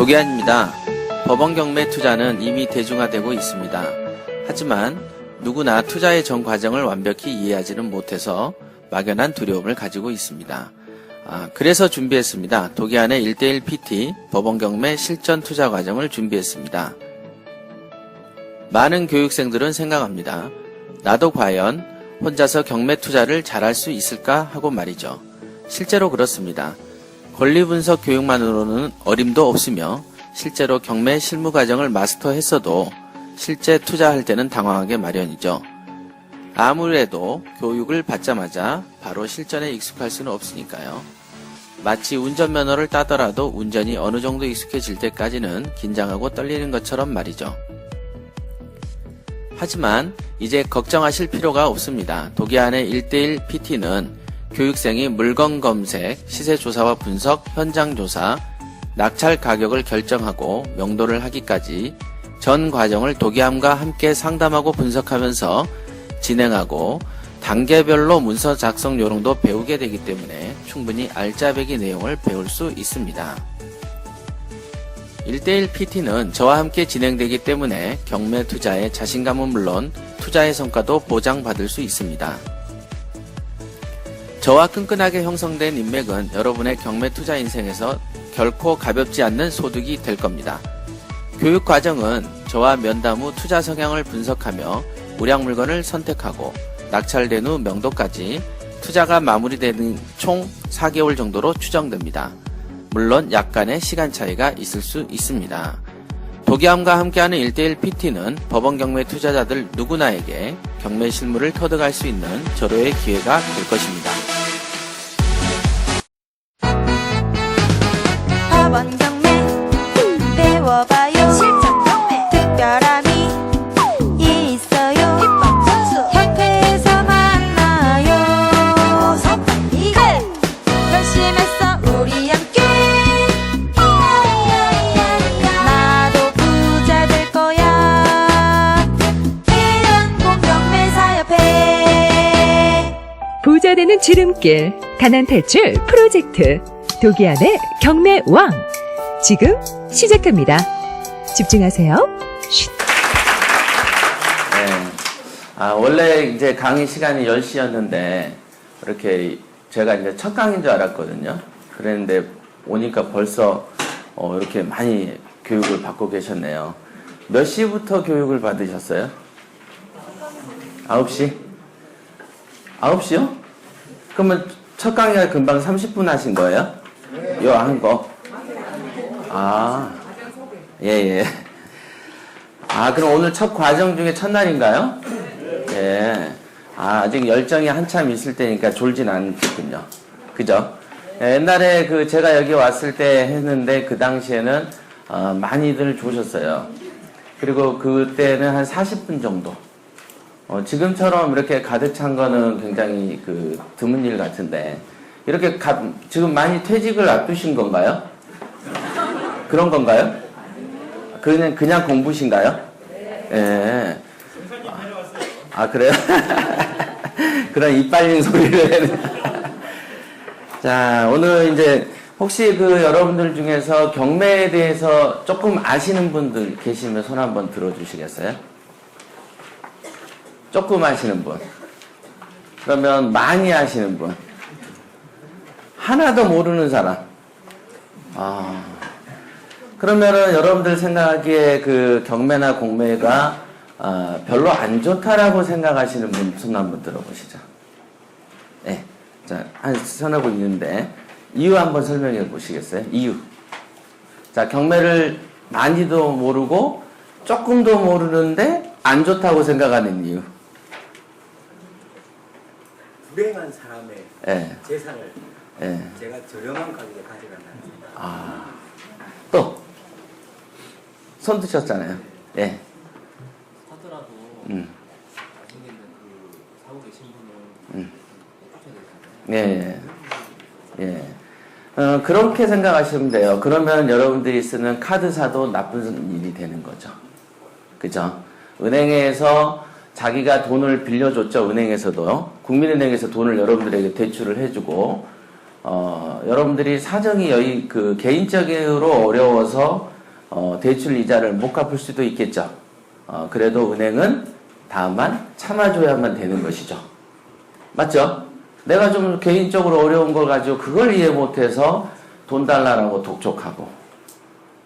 도계안입니다. 법원 경매 투자는 이미 대중화되고 있습니다. 하지만 누구나 투자의 전 과정을 완벽히 이해하지는 못해서 막연한 두려움을 가지고 있습니다. 그래서 준비했습니다. 도계안의 1:1 PT 법원 경매 실전 투자 과정을 준비했습니다. 많은 교육생들은 생각합니다. 나도 과연 혼자서 경매 투자를 잘할 수 있을까 하고 말이죠. 실제로 그렇습니다. 권리 분석 교육만으로는 어림도 없으며 실제로 경매 실무 과정을 마스터했어도 실제 투자할 때는 당황하게 마련이죠. 아무래도 교육을 받자마자 바로 실전에 익숙할 수는 없으니까요. 마치 운전면허를 따더라도 운전이 어느 정도 익숙해질 때까지는 긴장하고 떨리는 것처럼 말이죠. 하지만 이제 걱정하실 필요가 없습니다. 도계안의 1:1 PT는 교육생이 물건 검색, 시세 조사와 분석, 현장 조사, 낙찰 가격을 결정하고 명도를 하기까지 전 과정을 도계안과 함께 상담하고 분석하면서 진행하고 단계별로 문서 작성 요령도 배우게 되기 때문에 충분히 알짜배기 내용을 배울 수 있습니다. 1:1 PT는 저와 함께 진행되기 때문에 경매 투자의 자신감은 물론 투자의 성과도 보장받을 수 있습니다. 저와 끈끈하게 형성된 인맥은 여러분의 경매 투자 인생에서 결코 가볍지 않는 소득이 될 겁니다. 교육 과정은 저와 면담 후 투자 성향을 분석하며 우량 물건을 선택하고 낙찰된 후 명도까지 투자가 마무리되는 총 4개월 정도로 추정됩니다. 물론 약간의 시간 차이가 있을 수 있습니다. 도계안과 함께하는 1:1 PT는 법원 경매 투자자들 누구나에게 경매 실무를 터득할 수 있는 절호의 기회가 될 것입니다. 법원 경매 배워봐요. 실전 경매 특별함이 있어요. 입법 선수 협회에서 만나요. 어서 빨리 결심했어 우리 함께. 나도 부자 될 거야. 대한민국 경매사협회. 부자 되는 지름길, 가난 탈출 프로젝트 도계안의 경매왕 지금 시작합니다. 집중하세요. 쉿. 네. 원래 이제 강의 시간이 10시였는데 이렇게 제가 이제 첫 강의인 줄 알았거든요. 그랬는데 오니까 벌써 이렇게 많이 교육을 받고 계셨네요. 몇 시부터 교육을 받으셨어요? 9시? 9시요? 그러면 첫 강의가 금방 30분 하신 거예요? 요 한 거? 예. 그럼 오늘 첫 과정 중에 첫날인가요? 예. 아직 열정이 한참 있을 때니까 졸진 않겠군요. 그죠? 예, 옛날에 제가 여기 왔을 때 했는데 그 당시에는 많이들 조셨어요. 그리고 그때는 한 40분 정도. 지금처럼 이렇게 가득 찬 거는 굉장히 드문 일 같은데 이렇게 지금 많이 퇴직을 앞두신 건가요? 그런 건가요? 그냥 공부신가요? 예. 그래요? 그런 이빨린 소리를 해는. 자, 오늘 이제 혹시 여러분들 중에서 경매에 대해서 조금 아시는 분들 계시면 손 한번 들어주시겠어요? 조금 아시는 분. 그러면 많이 아시는 분. 하나도 모르는 사람. 그러면은 여러분들 생각하기에 경매나 공매가 별로 안 좋다라고 생각하시는 분 손 한번 들어보시죠. 네. 자, 한 서너 분 있는데 이유 한번 설명해 보시겠어요? 이유. 자, 경매를 많이도 모르고 조금도 모르는데 안 좋다고 생각하는 이유. 불행한 사람의 네. 재산을 네. 제가 저렴한 가격에 가져간다는. 또 손 드셨잖아요. 예. 하더라도 나중에는 사고 계신 분은 고쳐야 되잖아요. 예. 그렇게 생각하시면 돼요. 그러면 여러분들이 쓰는 카드사도 나쁜 일이 되는 거죠. 그죠? 은행에서 자기가 돈을 빌려줬죠. 은행에서도. 국민은행에서 돈을 여러분들에게 대출을 해주고, 여러분들이 사정이 개인적으로 어려워서 대출 이자를 못 갚을 수도 있겠죠. 그래도 은행은 다만 참아줘야만 되는 것이죠. 맞죠? 내가 좀 개인적으로 어려운 걸 가지고 그걸 이해 못해서 돈 달라고 독촉하고,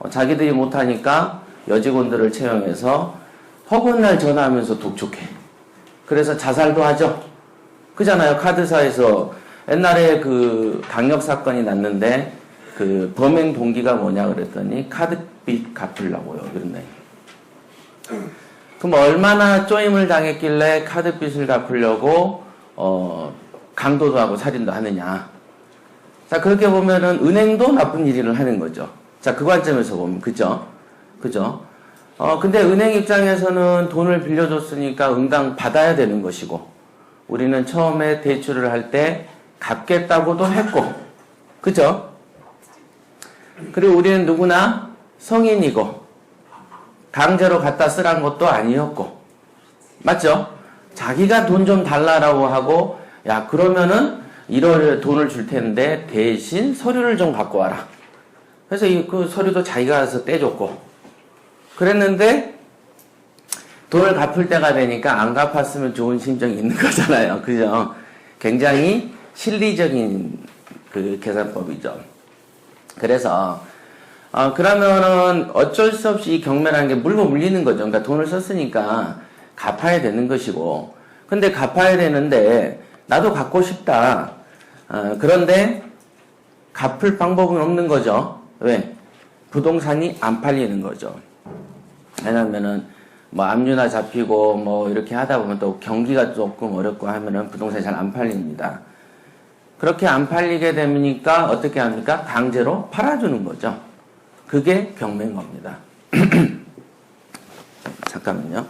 자기들이 못하니까 여직원들을 채용해서 허구한 날 전화하면서 독촉해. 그래서 자살도 하죠. 그잖아요. 카드사에서 옛날에 그 강력 사건이 났는데 그 범행 동기가 뭐냐 그랬더니 카드빚 갚으려고요. 그런데 그럼 얼마나 쪼임을 당했길래 카드빚을 갚으려고 강도도 하고 살인도 하느냐. 자, 그렇게 보면은 은행도 나쁜 일을 하는 거죠. 자, 그 관점에서 보면 그죠? 근데 은행 입장에서는 돈을 빌려줬으니까 응당 받아야 되는 것이고, 우리는 처음에 대출을 할 때 갚겠다고도 했고, 그죠? 그리고 우리는 누구나 성인이고, 강제로 갖다 쓰란 것도 아니었고, 맞죠? 자기가 돈 좀 달라라고 하고, 야, 그러면은 1월에 돈을 줄 텐데 대신 서류를 좀 갖고 와라. 그래서 그 서류도 자기가 가서 떼줬고, 그랬는데 돈을 갚을 때가 되니까 안 갚았으면 좋은 심정이 있는 거잖아요. 그죠? 굉장히 실리적인 그 계산법이죠. 그래서 그러면은 어쩔 수 없이 이 경매라는 게 물고 물리는 거죠. 그러니까 돈을 썼으니까 갚아야 되는 것이고, 근데 갚아야 되는데 나도 갖고 싶다. 그런데 갚을 방법은 없는 거죠. 왜? 부동산이 안 팔리는 거죠. 왜냐면은 뭐 압류나 잡히고 뭐 이렇게 하다 보면 또 경기가 조금 어렵고 하면은 부동산이 잘 안 팔립니다. 그렇게 안 팔리게 되니까 어떻게 합니까? 강제로 팔아주는 거죠. 그게 경매인 겁니다. 잠깐만요.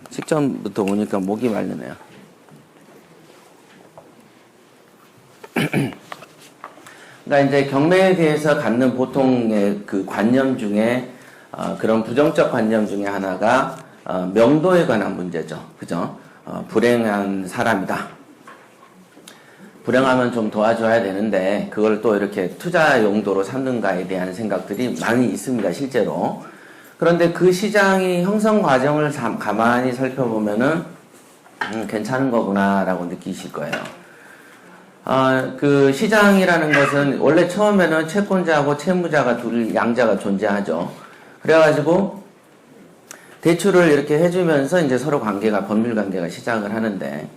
직전부터 오니까 목이 마르네요. 그러니까 이제 경매에 대해서 갖는 보통의 그 관념 중에 그런 부정적 관념 중에 하나가 명도에 관한 문제죠. 그죠? 불행한 사람이다. 불행하면 좀 도와줘야 되는데 그걸 또 이렇게 투자 용도로 삼는가에 대한 생각들이 많이 있습니다. 실제로. 그런데 그 시장이 형성 과정을 가만히 살펴보면은 괜찮은 거구나라고 느끼실 거예요. 그 시장이라는 것은 원래 처음에는 채권자하고 채무자가 둘 양자가 존재하죠. 그래가지고 대출을 이렇게 해주면서 이제 서로 관계가 법률 관계가 시작을 하는데,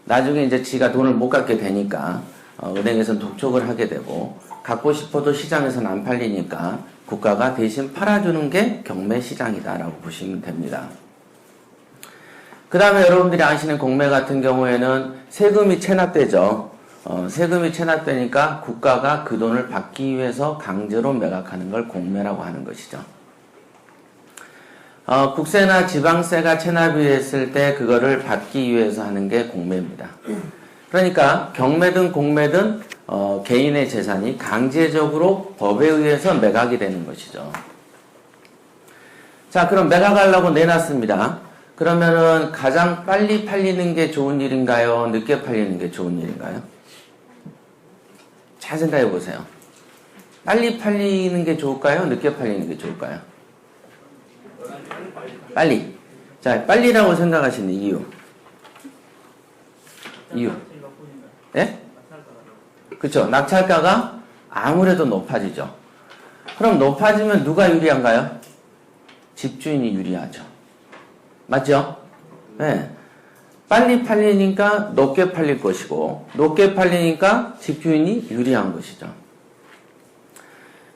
나중에 이제 지가 돈을 못 갚게 되니까 은행에서는 독촉을 하게 되고, 갖고 싶어도 시장에서는 안 팔리니까 국가가 대신 팔아주는 게 경매 시장이다라고 보시면 됩니다. 그 다음에 여러분들이 아시는 공매 같은 경우에는 세금이 체납되죠. 세금이 체납되니까 국가가 그 돈을 받기 위해서 강제로 매각하는 걸 공매라고 하는 것이죠. 국세나 지방세가 체납이 됐을 때 그거를 받기 위해서 하는 게 공매입니다. 그러니까 경매든 공매든 개인의 재산이 강제적으로 법에 의해서 매각이 되는 것이죠. 자, 그럼 매각하려고 내놨습니다. 그러면은 가장 빨리 팔리는 게 좋은 일인가요? 늦게 팔리는 게 좋은 일인가요? 잘 생각해 보세요. 빨리 팔리는 게 좋을까요? 늦게 팔리는 게 좋을까요? 빨리. 자, 빨리라고 생각하시는 이유. 예? 그쵸. 낙찰가가 아무래도 높아지죠. 그럼 높아지면 누가 유리한가요? 집주인이 유리하죠. 맞죠? 네. 빨리 팔리니까 높게 팔릴 것이고, 높게 팔리니까 집주인이 유리한 것이죠.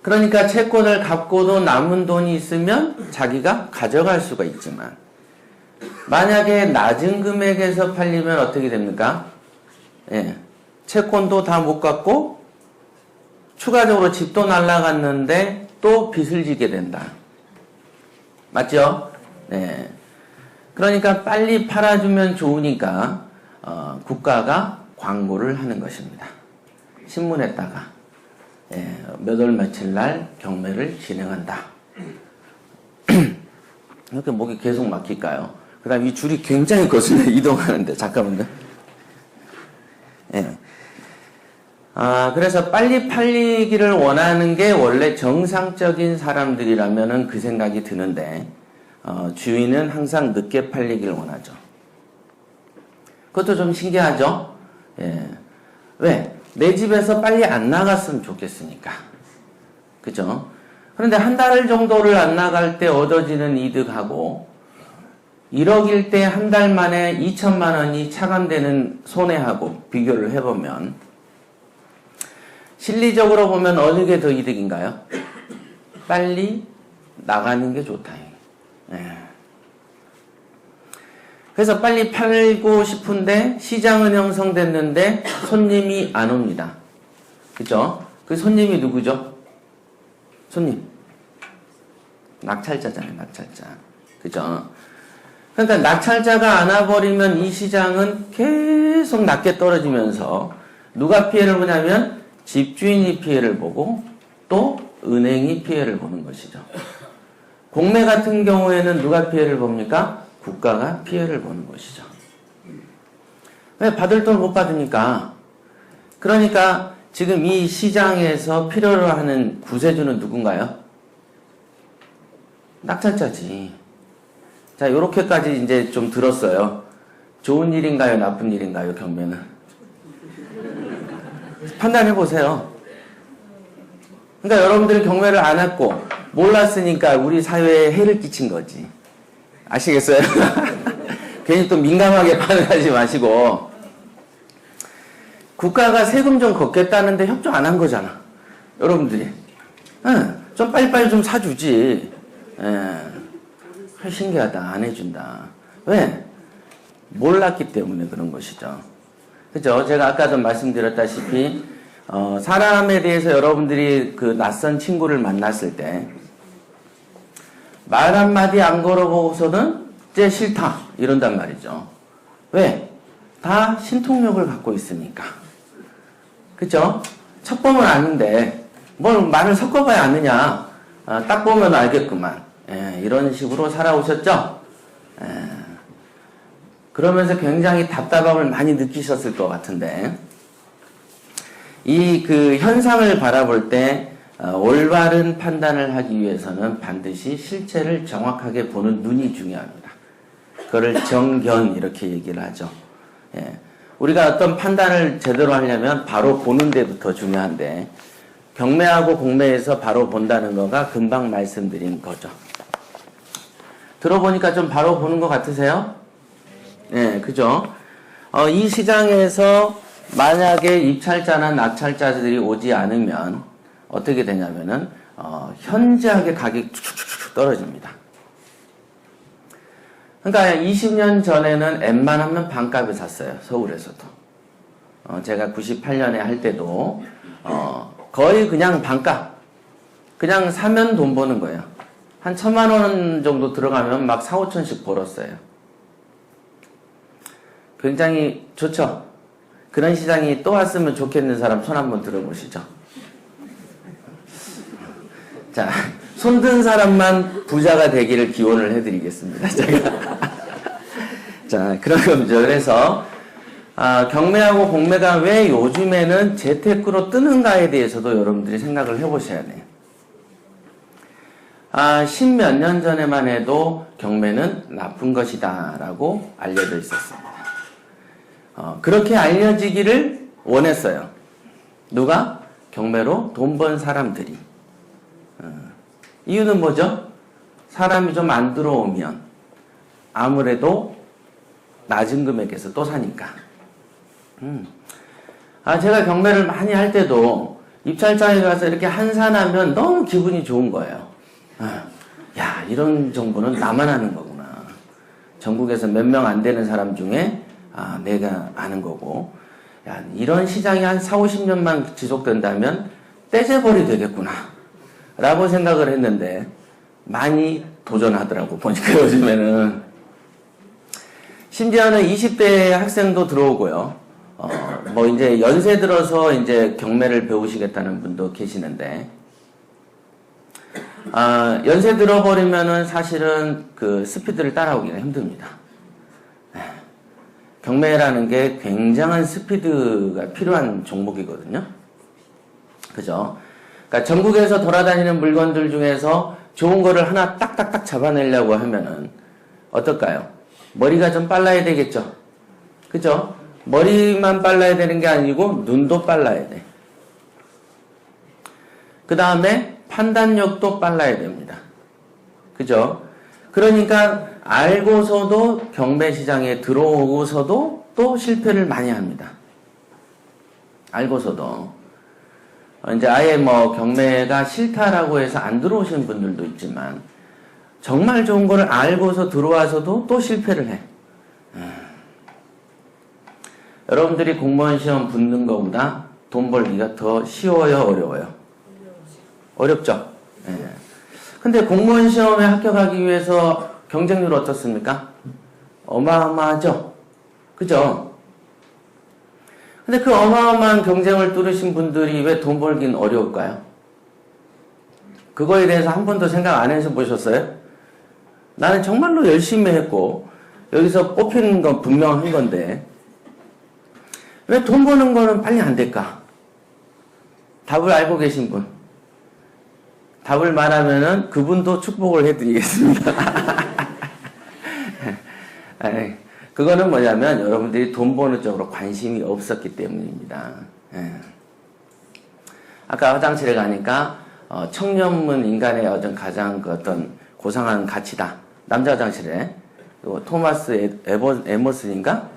그러니까 채권을 갚고도 남은 돈이 있으면 자기가 가져갈 수가 있지만, 만약에 낮은 금액에서 팔리면 어떻게 됩니까? 예. 채권도 다 못 갚고 추가적으로 집도 날라갔는데 또 빚을 지게 된다. 맞죠? 네. 그러니까 빨리 팔아주면 좋으니까 국가가 광고를 하는 것입니다. 신문에다가 몇 월 며칠 날 경매를 진행한다. 이렇게 목이 계속 막힐까요? 그 다음 이 줄이 굉장히 거슬려 이동하는데 잠깐만요. 예. 그래서 빨리 팔리기를 원하는 게 원래 정상적인 사람들이라면은 그 생각이 드는데, 주인은 항상 늦게 팔리기를 원하죠. 그것도 좀 신기하죠? 예. 왜? 내 집에서 빨리 안 나갔으면 좋겠으니까. 그죠? 그런데 한 달 정도를 안 나갈 때 얻어지는 이득하고, 1억일 때 한 달 만에 2천만 원이 차감되는 손해하고 비교를 해보면, 실리적으로 보면 어느 게 더 이득인가요? 빨리 나가는 게 좋다. 예. 그래서 빨리 팔고 싶은데 시장은 형성됐는데 손님이 안 옵니다. 그죠? 그 손님이 누구죠? 손님. 낙찰자잖아요, 낙찰자. 그죠? 그러니까 낙찰자가 안 와버리면 이 시장은 계속 낮게 떨어지면서 누가 피해를 보냐면 집주인이 피해를 보고 또 은행이 피해를 보는 것이죠. 공매 같은 경우에는 누가 피해를 봅니까? 국가가 피해를 보는 것이죠. 왜? 받을 돈 못 받으니까. 그러니까 지금 이 시장에서 필요로 하는 구세주는 누군가요? 낙찰자지. 자, 요렇게까지 이제 좀 들었어요. 좋은 일인가요? 나쁜 일인가요? 경매는? 판단해 보세요. 그러니까 여러분들이 경매를 안 했고 몰랐으니까 우리 사회에 해를 끼친 거지. 아시겠어요? 괜히 또 민감하게 반응하지 마시고, 국가가 세금 좀 걷겠다는데 협조 안 한 거잖아. 여러분들이. 좀 빨리빨리 좀 사주지. 신기하다. 안 해준다. 왜? 몰랐기 때문에 그런 것이죠. 그죠? 제가 아까도 말씀드렸다시피, 사람에 대해서 여러분들이 그 낯선 친구를 만났을 때, 말 한마디 안 걸어보고서는 쟤 싫다. 이런단 말이죠. 왜? 다 신통력을 갖고 있으니까. 그죠? 첫 보면 아는데, 뭘 말을 섞어봐야 아느냐. 딱 보면 알겠구만. 이런 식으로 살아오셨죠? 그러면서 굉장히 답답함을 많이 느끼셨을 것 같은데, 이 그 현상을 바라볼 때, 올바른 판단을 하기 위해서는 반드시 실체를 정확하게 보는 눈이 중요합니다. 그거를 정견 이렇게 얘기를 하죠. 예. 우리가 어떤 판단을 제대로 하려면 바로 보는 데부터 중요한데 경매하고 공매에서 바로 본다는 거가 금방 말씀드린 거죠. 들어보니까 좀 바로 보는 것 같으세요? 예, 그죠? 이 시장에서 만약에 입찰자나 낙찰자들이 오지 않으면 어떻게 되냐면은 현저하게 가격이 축축축 떨어집니다. 그러니까 20년 전에는 웬만하면 반값에 샀어요. 서울에서도. 제가 98년에 할 때도 거의 그냥 반값. 그냥 사면 돈 버는 거예요. 한 1,000만 원 정도 들어가면 막 4, 5천씩 벌었어요. 굉장히 좋죠? 그런 시장이 또 왔으면 좋겠는 사람 손 한번 들어보시죠. 자, 손든 사람만 부자가 되기를 기원을 해드리겠습니다. 제가. 자, 그런 겁니다. 그래서, 경매하고 공매가 왜 요즘에는 재테크로 뜨는가에 대해서도 여러분들이 생각을 해보셔야 돼요. 10몇 년 전에만 해도 경매는 나쁜 것이다 라고 알려져 있었습니다. 그렇게 알려지기를 원했어요. 누가? 경매로 돈 번 사람들이. 이유는 뭐죠? 사람이 좀 안 들어오면 아무래도 낮은 금액에서 또 사니까. 제가 경매를 많이 할 때도 입찰장에 가서 이렇게 한산하면 너무 기분이 좋은 거예요. 야, 이런 정보는 나만 아는 거구나. 전국에서 몇 명 안 되는 사람 중에 내가 아는 거고, 야, 이런 시장이 한 4, 50년만 지속된다면 떼재벌이 되겠구나 라고 생각을 했는데 많이 도전하더라고. 보니까 요즘에는 심지어는 20대 학생도 들어오고요. 뭐 이제 연세 들어서 이제 경매를 배우시겠다는 분도 계시는데, 연세 들어버리면은 사실은 그 스피드를 따라오기가 힘듭니다. 경매라는 게 굉장한 스피드가 필요한 종목이거든요. 그죠? 그러니까 전국에서 돌아다니는 물건들 중에서 좋은 거를 하나 딱딱딱 잡아내려고 하면은 어떨까요? 머리가 좀 빨라야 되겠죠? 그죠? 머리만 빨라야 되는 게 아니고 눈도 빨라야 돼. 그 다음에 판단력도 빨라야 됩니다. 그죠? 그러니까 알고서도 경매 시장에 들어오고서도 또 실패를 많이 합니다. 알고서도. 이제 아예 뭐 경매가 싫다라고 해서 안 들어오시는 분들도 있지만 정말 좋은 거를 알고서 들어와서도 또 실패를 해. 여러분들이 공무원 시험 붙는 것보다 돈 벌기가 더 쉬워요, 어려워요? 어렵죠? 예. 근데 공무원 시험에 합격하기 위해서 경쟁률 어떻습니까? 어마어마하죠? 그죠? 근데 그 어마어마한 경쟁을 뚫으신 분들이 왜 돈 벌긴 어려울까요? 그거에 대해서 한 번도 생각 안 해서 보셨어요? 나는 정말로 열심히 했고 여기서 뽑히는 건 분명한 건데 왜 돈 버는 거는 빨리 안 될까? 답을 알고 계신 분. 답을 말하면은 그분도 축복을 해드리겠습니다. 그거는 뭐냐면 여러분들이 돈 버는 쪽으로 관심이 없었기 때문입니다. 아까 화장실에 가니까 청렴은 인간의 어떤 가장 그 어떤 고상한 가치다. 남자 화장실에 토마스 에머슨인가?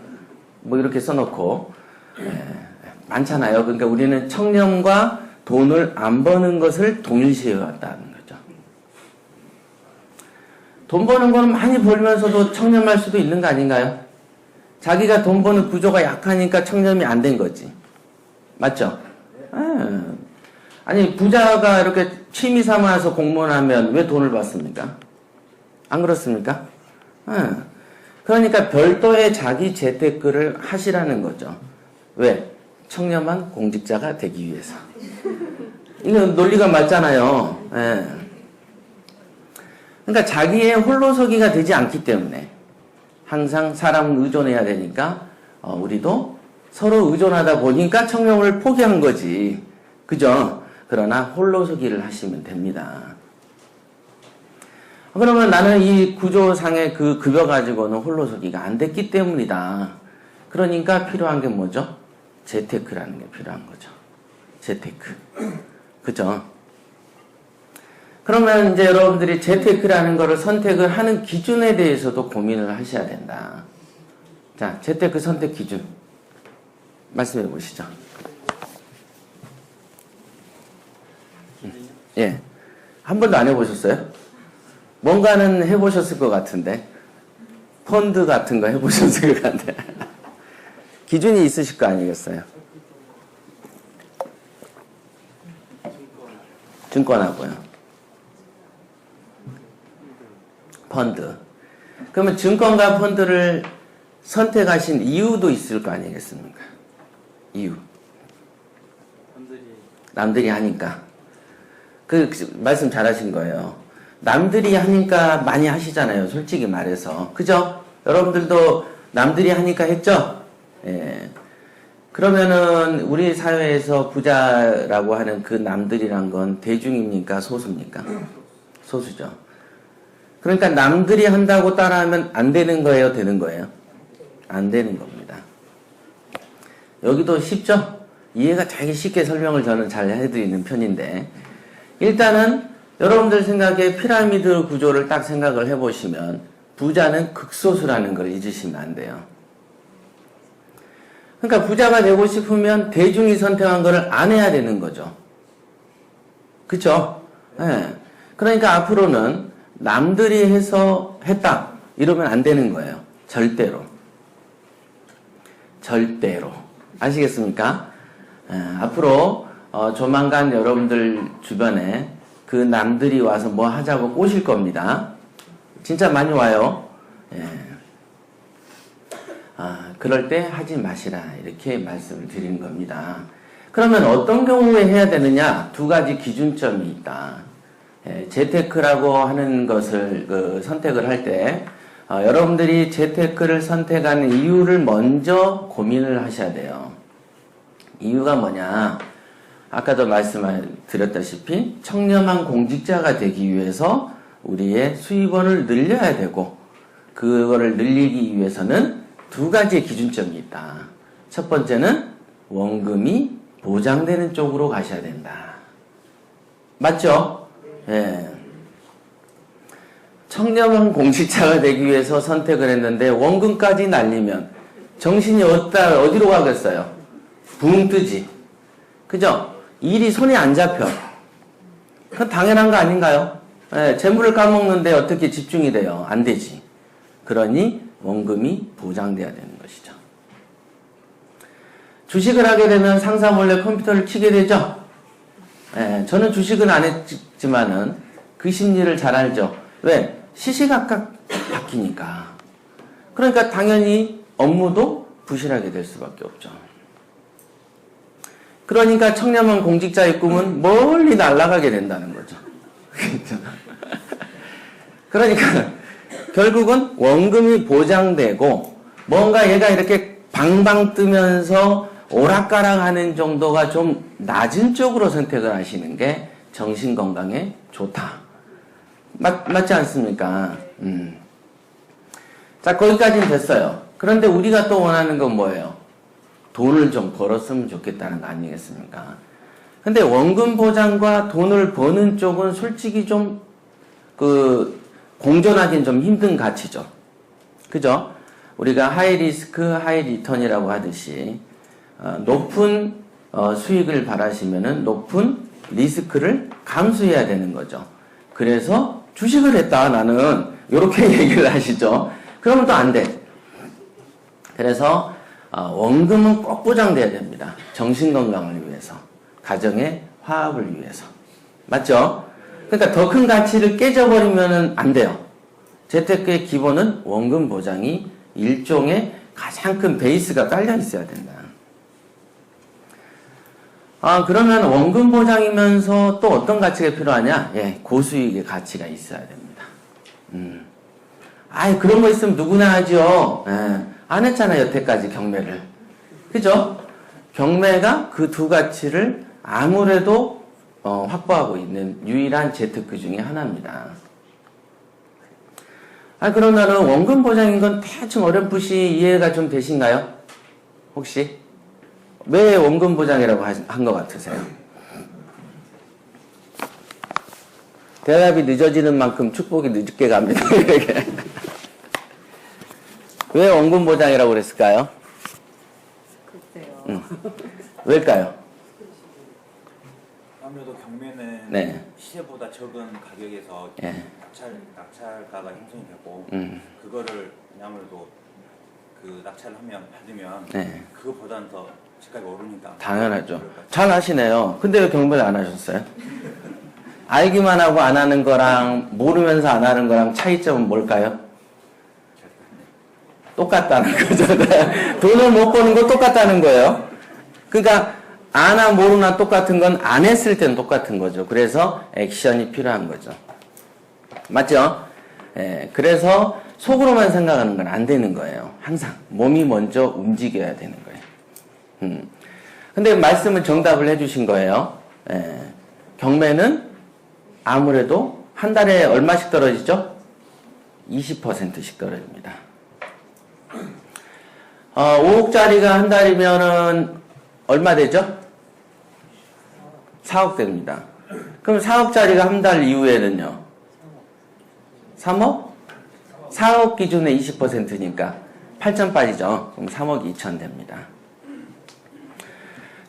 뭐 이렇게 써놓고 많잖아요. 그러니까 우리는 청렴과 돈을 안 버는 것을 동일시해 왔다는 거죠. 돈 버는 거는 많이 벌면서도 청렴할 수도 있는 거 아닌가요? 자기가 돈 버는 구조가 약하니까 청렴이 안 된 거지. 맞죠? 아니 부자가 이렇게 취미 삼아서 공무원하면 왜 돈을 받습니까? 안 그렇습니까? 그러니까 별도의 자기 재테크를 하시라는 거죠. 왜? 청렴한 공직자가 되기 위해서. 이건 논리가 맞잖아요. 그러니까 자기의 홀로서기가 되지 않기 때문에 항상 사람 의존해야 되니까 우리도 서로 의존하다 보니까 청렴을 포기한 거지. 그죠? 그러나 홀로서기를 하시면 됩니다. 그러면 나는 이 구조상의 그 급여 가지고는 홀로서기가 안 됐기 때문이다. 그러니까 필요한 게 뭐죠? 재테크라는 게 필요한 거죠. 재테크. 그죠? 그러면 이제 여러분들이 재테크라는 거를 선택을 하는 기준에 대해서도 고민을 하셔야 된다. 자, 재테크 선택 기준. 말씀해 보시죠. 예. 한 번도 안 해보셨어요? 뭔가는 해보셨을 것 같은데. 펀드 같은 거 해보셨을 것 같은데. 기준이 있으실 거 아니겠어요? 증권하고요. 펀드. 그러면 증권과 펀드를 선택하신 이유도 있을 거 아니겠습니까? 이유. 남들이 하니까. 그 말씀 잘하신 거예요. 남들이 하니까 많이 하시잖아요. 솔직히 말해서. 그죠? 여러분들도 남들이 하니까 했죠? 예. 그러면은 우리 사회에서 부자라고 하는 그 남들이란 건 대중입니까? 소수입니까? 소수죠. 그러니까 남들이 한다고 따라하면 안 되는 거예요? 되는 거예요? 안 되는 겁니다. 여기도 쉽죠? 이해가 되게 쉽게 설명을 저는 잘 해드리는 편인데 일단은 여러분들 생각에 피라미드 구조를 딱 생각을 해보시면 부자는 극소수라는 걸 잊으시면 안 돼요. 그러니까 부자가 되고 싶으면 대중이 선택한 거를 안 해야 되는 거죠. 그쵸? 네. 그러니까 앞으로는 남들이 해서 했다 이러면 안 되는 거예요. 절대로. 절대로. 아시겠습니까? 앞으로 조만간 여러분들 주변에 그 남들이 와서 뭐 하자고 꼬실 겁니다. 진짜 많이 와요. 예. 그럴 때 하지 마시라 이렇게 말씀을 드리는 겁니다. 그러면 어떤 경우에 해야 되느냐? 두 가지 기준점이 있다. 재테크라고 하는 것을 선택을 할 때 여러분들이 재테크를 선택하는 이유를 먼저 고민을 하셔야 돼요. 이유가 뭐냐? 아까도 말씀드렸다시피 청렴한 공직자가 되기 위해서 우리의 수입원을 늘려야 되고, 그거를 늘리기 위해서는 두 가지의 기준점이 있다. 첫 번째는 원금이 보장되는 쪽으로 가셔야 된다. 맞죠? 예. 청렴한 공직자가 되기 위해서 선택을 했는데 원금까지 날리면 정신이 어디로 가겠어요? 붕 뜨지. 그죠? 일이 손에 안 잡혀. 그건 당연한 거 아닌가요? 예, 재물을 까먹는데 어떻게 집중이 돼요? 안 되지. 그러니 원금이 보장돼야 되는 것이죠. 주식을 하게 되면 상사 몰래 컴퓨터를 키게 되죠? 예, 저는 주식은 안 했지만은 그 심리를 잘 알죠. 왜? 시시각각 바뀌니까. 그러니까 당연히 업무도 부실하게 될 수밖에 없죠. 그러니까 청렴한 공직자의 꿈은 멀리 날아가게 된다는 거죠. 그러니까 결국은 원금이 보장되고 뭔가 얘가 이렇게 방방 뜨면서 오락가락하는 정도가 좀 낮은 쪽으로 선택을 하시는 게 정신건강에 좋다. 맞지 않습니까? 자, 거기까지는 됐어요. 그런데 우리가 또 원하는 건 뭐예요? 돈을 좀 벌었으면 좋겠다는 거 아니겠습니까? 근데 원금 보장과 돈을 버는 쪽은 솔직히 좀, 공존하기는 좀 힘든 가치죠. 그죠? 우리가 하이 리스크, 하이 리턴이라고 하듯이, 높은 수익을 바라시면은 높은 리스크를 감수해야 되는 거죠. 그래서 주식을 했다, 나는. 요렇게 얘기를 하시죠. 그러면 또 안 돼. 그래서, 원금은 꼭 보장돼야 됩니다. 정신건강을 위해서. 가정의 화합을 위해서. 맞죠? 그러니까 더 큰 가치를 깨져버리면 안 돼요. 재테크의 기본은 원금 보장이 일종의 가장 큰 베이스가 깔려 있어야 된다. 그러면 원금 보장이면서 또 어떤 가치가 필요하냐? 예, 고수익의 가치가 있어야 됩니다. 그런 거 있으면 누구나 하죠. 예, 안 했잖아요, 여태까지 경매를. 그죠? 경매가 그 두 가치를 아무래도 확보하고 있는 유일한 재테크 중에 하나입니다. 그러면은 원금 보장인 건 대충 어렴풋이 이해가 좀 되신가요? 혹시? 왜 원금 보장이라고 한 것 같으세요? 대답이 늦어지는 만큼 축복이 늦게 갑니다. 왜 원금 보장이라고 그랬을까요? 글쎄요. 왜일까요? 아무래도 경매는 네. 시세보다 적은 가격에서 예. 낙찰가가 형성이 되고 그거를 아무래도 그 낙찰을 받으면 네. 그거보다는 더 집값이 오르니까. 당연하죠. 잘 하시네요. 근데 왜 경매를 안 하셨어요? 알기만 하고 안 하는 거랑 모르면서 안 하는 거랑 차이점은 뭘까요? 똑같다는 거죠. 돈을 못 버는 거 똑같다는 거예요. 그러니까 아나 모르나 똑같은 건 안 했을 땐 똑같은 거죠. 그래서 액션이 필요한 거죠. 맞죠? 예, 그래서 속으로만 생각하는 건 안 되는 거예요. 항상 몸이 먼저 움직여야 되는 거예요. 근데 말씀을 정답을 해주신 거예요. 예, 경매는 아무래도 한 달에 얼마씩 떨어지죠? 20%씩 떨어집니다. 5억짜리가 한 달이면은 얼마 되죠? 4억 됩니다. 그럼 4억짜리가 한 달 이후에는요? 3억? 4억 기준에 20%니까 8천 빠지죠? 그럼 3억 2천 됩니다.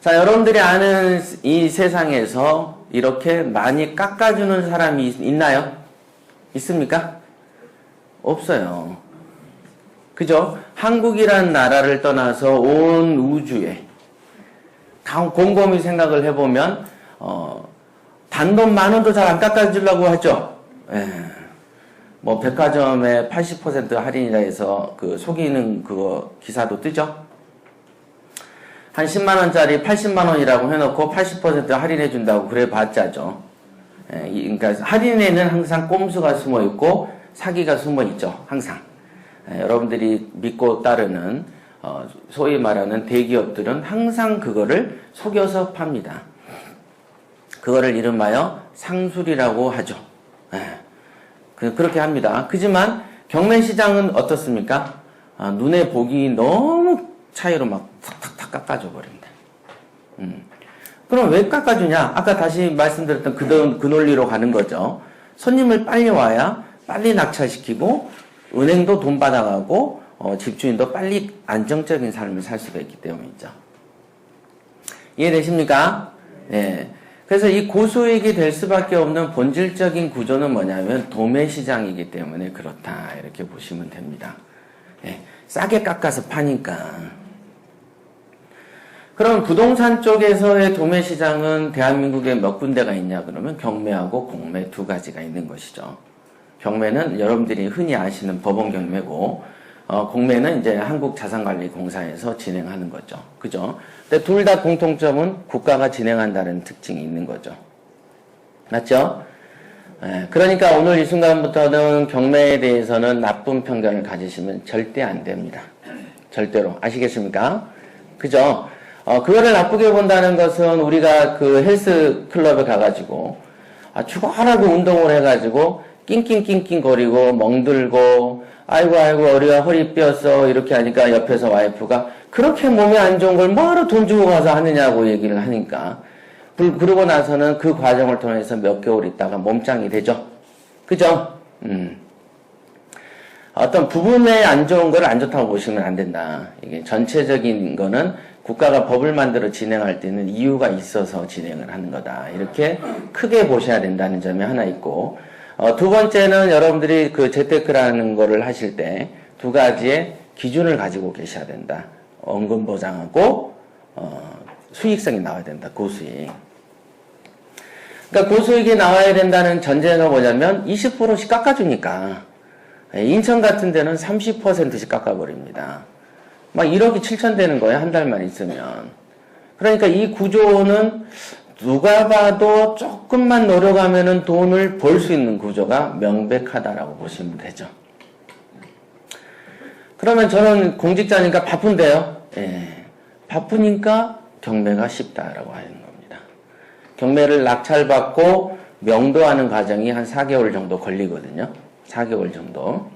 자, 여러분들이 아는 이 세상에서 이렇게 많이 깎아주는 사람이 있나요? 있습니까? 없어요. 그죠? 한국이란 나라를 떠나서 온 우주에 곰곰이 생각을 해보면 단돈 10,000원도 잘 안 깎아주려고 하죠. 예. 뭐 백화점에 80% 할인이라 해서 그 속이는 그거 기사도 뜨죠. 한 10만원짜리 80만원이라고 해놓고 80% 할인해준다고 그래 봤자죠. 예, 그러니까 할인에는 항상 꼼수가 숨어있고 사기가 숨어있죠. 항상. 여러분들이 믿고 따르는 소위 말하는 대기업들은 항상 그거를 속여서 팝니다. 그거를 이름하여 상술이라고 하죠. 그렇게 합니다. 그지만 경매시장은 어떻습니까? 눈에 보기 너무 차이로 막 탁탁탁 깎아줘 버립니다. 그럼 왜 깎아주냐? 아까 다시 말씀드렸던 그 논리로 가는 거죠. 손님을 빨리 와야 빨리 낙찰시키고 은행도 돈 받아가고 집주인도 빨리 안정적인 삶을 살 수가 있기 때문이죠. 이해되십니까? 네. 그래서 이 고수익이 될 수밖에 없는 본질적인 구조는 뭐냐면 도매시장이기 때문에 그렇다 이렇게 보시면 됩니다. 네. 싸게 깎아서 파니까. 그럼 부동산 쪽에서의 도매시장은 대한민국에 몇 군데가 있냐 그러면 경매하고 공매 두 가지가 있는 것이죠. 경매는 여러분들이 흔히 아시는 법원 경매고 공매는 이제 한국자산관리공사에서 진행하는 거죠. 그죠? 근데 둘 다 공통점은 국가가 진행한다는 특징이 있는 거죠. 맞죠? 그러니까 오늘 이 순간부터는 경매에 대해서는 나쁜 편견을 가지시면 절대 안 됩니다. 절대로. 아시겠습니까? 그죠? 그거를 나쁘게 본다는 것은 우리가 그 헬스 클럽에 가가지고 죽어라고 운동을 해가지고 낑낑낑낑 거리고 멍들고 아이고 우리가 허리 삐었어 이렇게 하니까 옆에서 와이프가 그렇게 몸에 안 좋은 걸 뭐하러 돈 주고 가서 하느냐고 얘기를 하니까 그러고 나서는 그 과정을 통해서 몇 개월 있다가 몸짱이 되죠. 그죠? 어떤 부분에 안 좋은 걸 안 좋다고 보시면 안 된다. 이게 전체적인 거는 국가가 법을 만들어 진행할 때는 이유가 있어서 진행을 하는 거다. 이렇게 크게 보셔야 된다는 점이 하나 있고 두 번째는 여러분들이 그 재테크라는 거를 하실 때 두 가지의 기준을 가지고 계셔야 된다. 원금 보장하고 수익성이 나와야 된다. 고수익. 그러니까 고수익이 나와야 된다는 전제가 뭐냐면 20%씩 깎아주니까 인천 같은 데는 30%씩 깎아버립니다. 막 1억이 7천 되는 거예요. 한 달만 있으면. 그러니까 이 구조는 누가 봐도 조금만 노력하면은 돈을 벌 수 있는 구조가 명백하다라고 보시면 되죠. 그러면 저는 공직자니까 바쁜데요. 바쁘니까 경매가 쉽다라고 하는 겁니다. 경매를 낙찰받고 명도하는 과정이 한 4개월 정도 걸리거든요. 4개월 정도.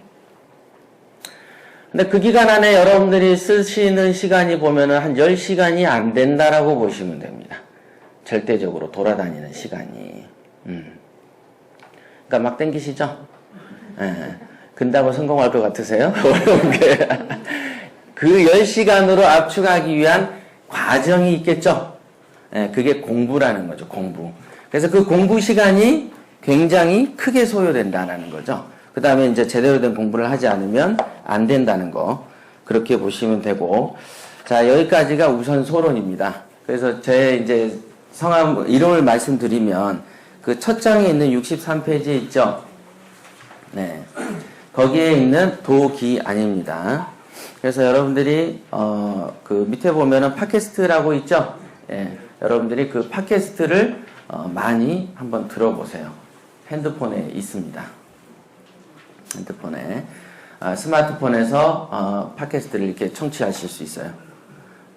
근데 그 기간 안에 여러분들이 쓰시는 시간이 보면은 한 10시간이 안 된다라고 보시면 됩니다. 절대적으로 돌아다니는 시간이. 그러니까 막 땡기시죠? 근다고 성공할 것 같으세요? 어려운 게. 그 10시간으로 압축하기 위한 과정이 있겠죠? 그게 공부라는 거죠, 공부. 그래서 그 공부 시간이 굉장히 크게 소요된다는 거죠. 그 다음에 이제 제대로 된 공부를 하지 않으면 안 된다는 거. 그렇게 보시면 되고. 자, 여기까지가 우선 소론입니다. 그래서 제 이제 성함, 이름을 말씀드리면 그 첫 장에 있는 63페이지에 있죠? 네. 거기에 있는 도기안입니다. 그래서 여러분들이, 그 밑에 보면은 팟캐스트라고 있죠? 예. 여러분들이 그 팟캐스트를 많이 한번 들어보세요. 핸드폰에 있습니다. 핸드폰에. 스마트폰에서 팟캐스트를 이렇게 청취하실 수 있어요.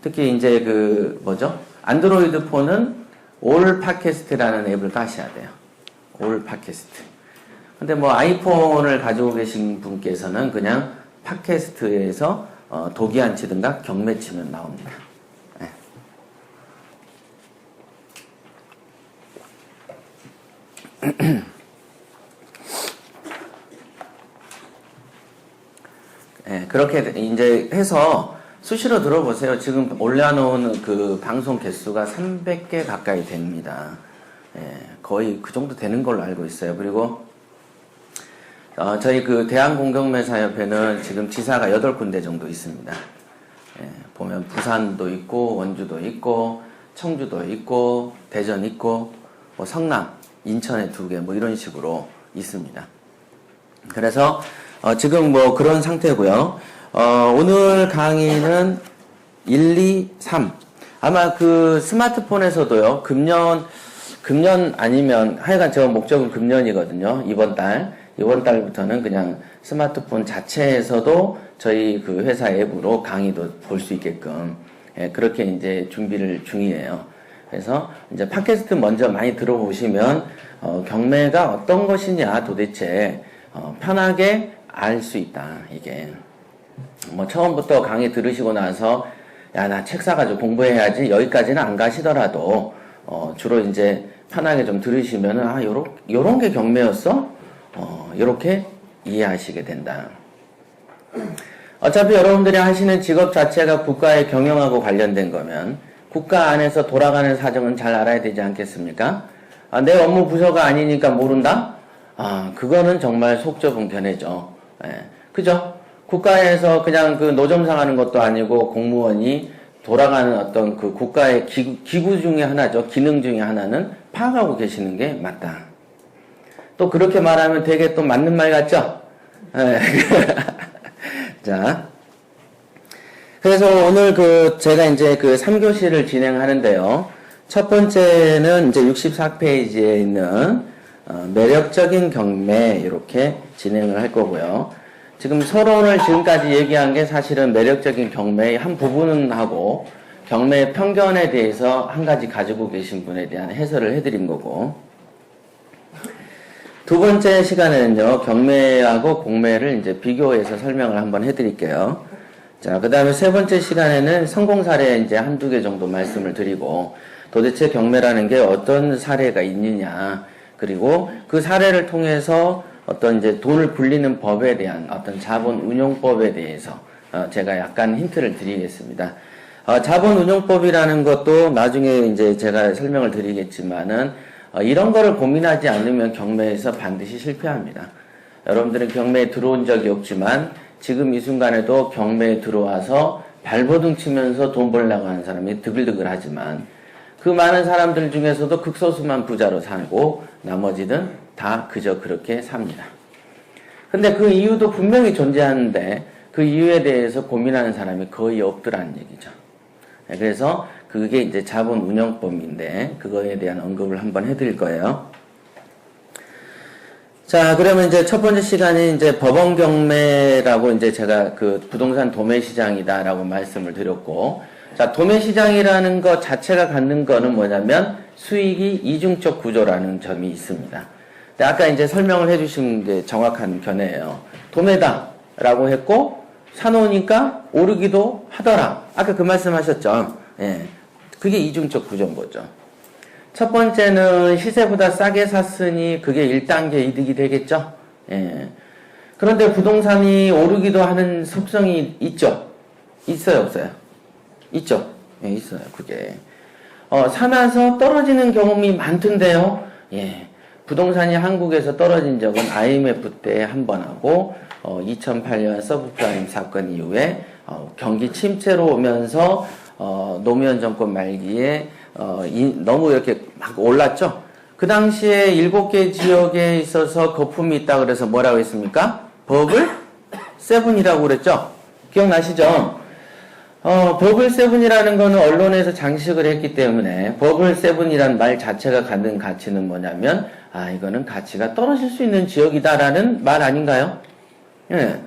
특히 이제 그 뭐죠? 안드로이드 폰은 올 팟캐스트라는 앱을 까셔야 돼요. 올 팟캐스트. 근데 뭐 아이폰을 가지고 계신 분께서는 그냥 팟캐스트에서 도기안 치든가 경매 치면 나옵니다. 네. 네, 그렇게 이제 해서 수시로 들어보세요. 지금 올려놓은 그 방송 개수가 300개 가까이 됩니다. 거의 그 정도 되는 걸로 알고 있어요. 그리고 저희 그 대한공경매사협회는 지금 지사가 8군데 정도 있습니다. 보면 부산도 있고 원주도 있고 청주도 있고 대전 있고 뭐 성남, 인천에 2개 뭐 이런 식으로 있습니다. 그래서 지금 뭐 그런 상태고요. 오늘 강의는 1, 2, 3. 아마 그 스마트폰에서도요, 금년 아니면, 하여간 저 목적은 금년이거든요. 이번 달. 이번 달부터는 그냥 스마트폰 자체에서도 저희 그 회사 앱으로 강의도 볼 수 있게끔 그렇게 이제 준비를 중이에요. 그래서 이제 팟캐스트 먼저 많이 들어보시면 경매가 어떤 것이냐 도대체 편하게 알 수 있다. 이게 뭐 처음부터 강의 들으시고 나서 야, 나 책 사가지고 공부해야지 여기까지는 안 가시더라도 주로 이제 편하게 좀 들으시면은 아, 요런 게 경매였어? 요렇게 이해하시게 된다. 어차피 여러분들이 하시는 직업 자체가 국가의 경영하고 관련된 거면 국가 안에서 돌아가는 사정은 잘 알아야 되지 않겠습니까? 아, 내 업무 부서가 아니니까 모른다? 아, 그거는 정말 속 좁은 견해죠. 그죠? 국가에서 그냥 그 노점상 하는 것도 아니고 공무원이 돌아가는 어떤 그 국가의 기구 중에 하나죠. 기능 중에 하나는 파악하고 계시는 게 맞다. 또 그렇게 말하면 되게 또 맞는 말 같죠? 자. 그래서 오늘 제가 이제 3교시를 진행하는데요. 첫 번째는 이제 64페이지에 있는, 매력적인 경매, 이렇게 진행을 할 거고요. 지금 서론을 지금까지 얘기한 게 사실은 매력적인 경매의 한 부분은 하고, 경매의 편견에 대해서 한 가지 가지고 계신 분에 대한 해설을 해드린 거고, 두 번째 시간에는요, 경매하고 공매를 이제 비교해서 설명을 한번 해드릴게요. 자, 그 다음에 세 번째 시간에는 성공 사례 이제 한두 개 정도 말씀을 드리고, 도대체 경매라는 게 어떤 사례가 있느냐, 그리고 그 사례를 통해서 어떤 이제 돈을 굴리는 법에 대한 어떤 자본 운용법에 대해서 제가 약간 힌트를 드리겠습니다. 자본 운용법이라는 것도 나중에 이제 제가 설명을 드리겠지만은, 이런 거를 고민하지 않으면 경매에서 반드시 실패합니다. 여러분들은 경매에 들어온 적이 없지만, 지금 이 순간에도 경매에 들어와서 발버둥 치면서 돈 벌려고 하는 사람이 드글드글 하지만 그 많은 사람들 중에서도 극소수만 부자로 살고 나머지는 다 그저 그렇게 삽니다. 근데 그 이유도 분명히 존재하는데 그 이유에 대해서 고민하는 사람이 거의 없더라는 얘기죠. 그래서 그게 이제 자본 운용법인데 그거에 대한 언급을 한번 해드릴 거예요. 자, 그러면 이제 첫 번째 시간이 이제 법원 경매라고 이제 제가 그 부동산 도매 시장이다라고 말씀을 드렸고, 자, 도매 시장이라는 것 자체가 갖는 거는 뭐냐면 수익이 이중적 구조라는 점이 있습니다. 근데 아까 이제 설명을 해주신 게 정확한 견해예요. 도매다라고 했고, 사놓으니까 오르기도 하더라. 아까 그 말씀 하셨죠? 예. 그게 이중적 구조인 거죠. 첫 번째는 시세보다 싸게 샀으니 그게 1단계 이득이 되겠죠? 예. 그런데 부동산이 오르기도 하는 속성이 있죠? 있어요, 없어요? 있죠? 예, 있어요, 그게. 사면서 떨어지는 경험이 많던데요? 예. 부동산이 한국에서 떨어진 적은 IMF 때 한 번 하고, 2008년 서브프라임 사건 이후에, 경기 침체로 오면서, 노무현 정권 말기에 너무 이렇게 막 올랐죠. 그 당시에 7개 지역에 있어서 거품이 있다 그래서 뭐라고 했습니까? 버블 세븐이라고 그랬죠. 기억나시죠? 버블 세븐이라는 거는 언론에서 장식을 했기 때문에 버블 세븐이란 말 자체가 갖는 가치는 뭐냐면 이거는 가치가 떨어질 수 있는 지역이다라는 말 아닌가요? 예.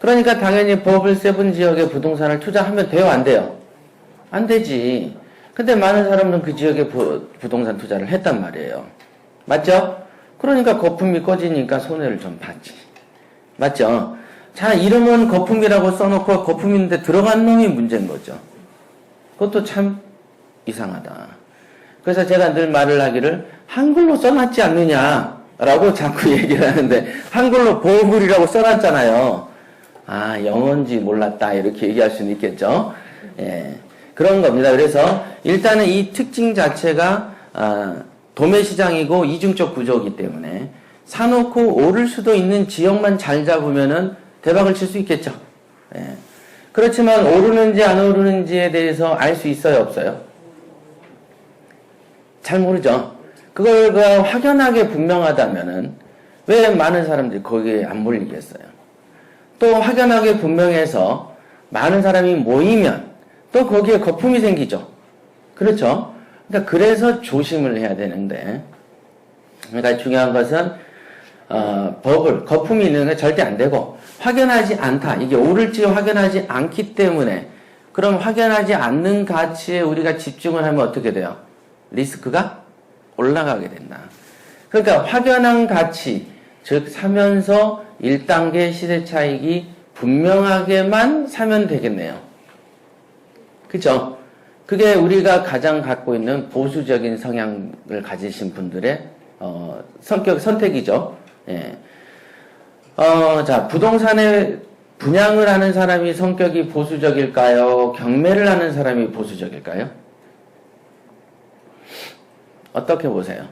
그러니까 당연히 버블 세븐 지역에 부동산을 투자하면 돼요, 안 돼요? 안 되지. 근데 많은 사람들은 그 지역에 부동산 투자를 했단 말이에요. 맞죠? 그러니까 거품이 꺼지니까 손해를 좀 봤지. 맞죠? 자, 이름은 거품이라고 써놓고 거품인데 들어간 놈이 문제인 거죠. 그것도 참 이상하다. 그래서 제가 늘 말을 하기를 한글로 써놨지 않느냐라고 자꾸 얘기를 하는데 한글로 버블이라고 써놨잖아요. 영어인지 몰랐다 이렇게 얘기할 수는 있겠죠. 예. 그런 겁니다. 그래서 일단은 이 특징 자체가 도매 시장이고 이중적 구조이기 때문에 사놓고 오를 수도 있는 지역만 잘 잡으면은 대박을 칠 수 있겠죠. 예. 그렇지만 오르는지 안 오르는지에 대해서 알 수 있어요, 없어요? 잘 모르죠. 그걸 확연하게 분명하다면은 왜 많은 사람들이 거기에 안 몰리겠어요? 또 확연하게 분명해서 많은 사람이 모이면 또 거기에 거품이 생기죠. 그렇죠? 그러니까 그래서 조심을 해야 되는데, 그러니까 중요한 것은 법을, 거품이 있는 게 절대 안 되고, 확연하지 않다. 이게 옳을지 확연하지 않기 때문에, 그럼 확연하지 않는 가치에 우리가 집중을 하면 어떻게 돼요? 리스크가 올라가게 된다. 그러니까 확연한 가치, 즉 사면서 1단계 시세 차익이 분명하게만 사면 되겠네요. 그죠? 그게 우리가 가장 갖고 있는 보수적인 성향을 가지신 분들의 선택이죠. 예. 자, 부동산에 분양을 하는 사람이 성격이 보수적일까요? 경매를 하는 사람이 보수적일까요? 어떻게 보세요?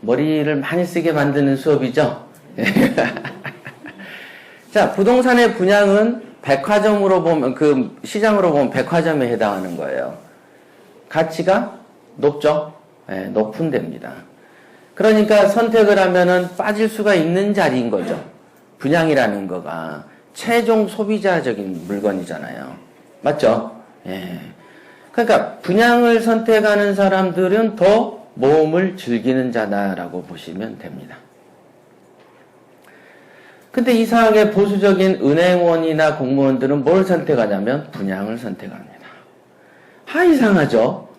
머리를 많이 쓰게 만드는 수업이죠? 자, 부동산의 분양은 백화점으로 보면, 그 시장으로 보면 백화점에 해당하는 거예요. 가치가 높죠? 네, 높은 데입니다. 그러니까 선택을 하면은 빠질 수가 있는 자리인 거죠. 분양이라는 거가 최종 소비자적인 물건이잖아요. 맞죠? 예. 그러니까 분양을 선택하는 사람들은 더 모험을 즐기는 자다라고 보시면 됩니다. 근데 이상하게 보수적인 은행원이나 공무원들은 뭘 선택하냐면 분양을 선택합니다. 이상하죠?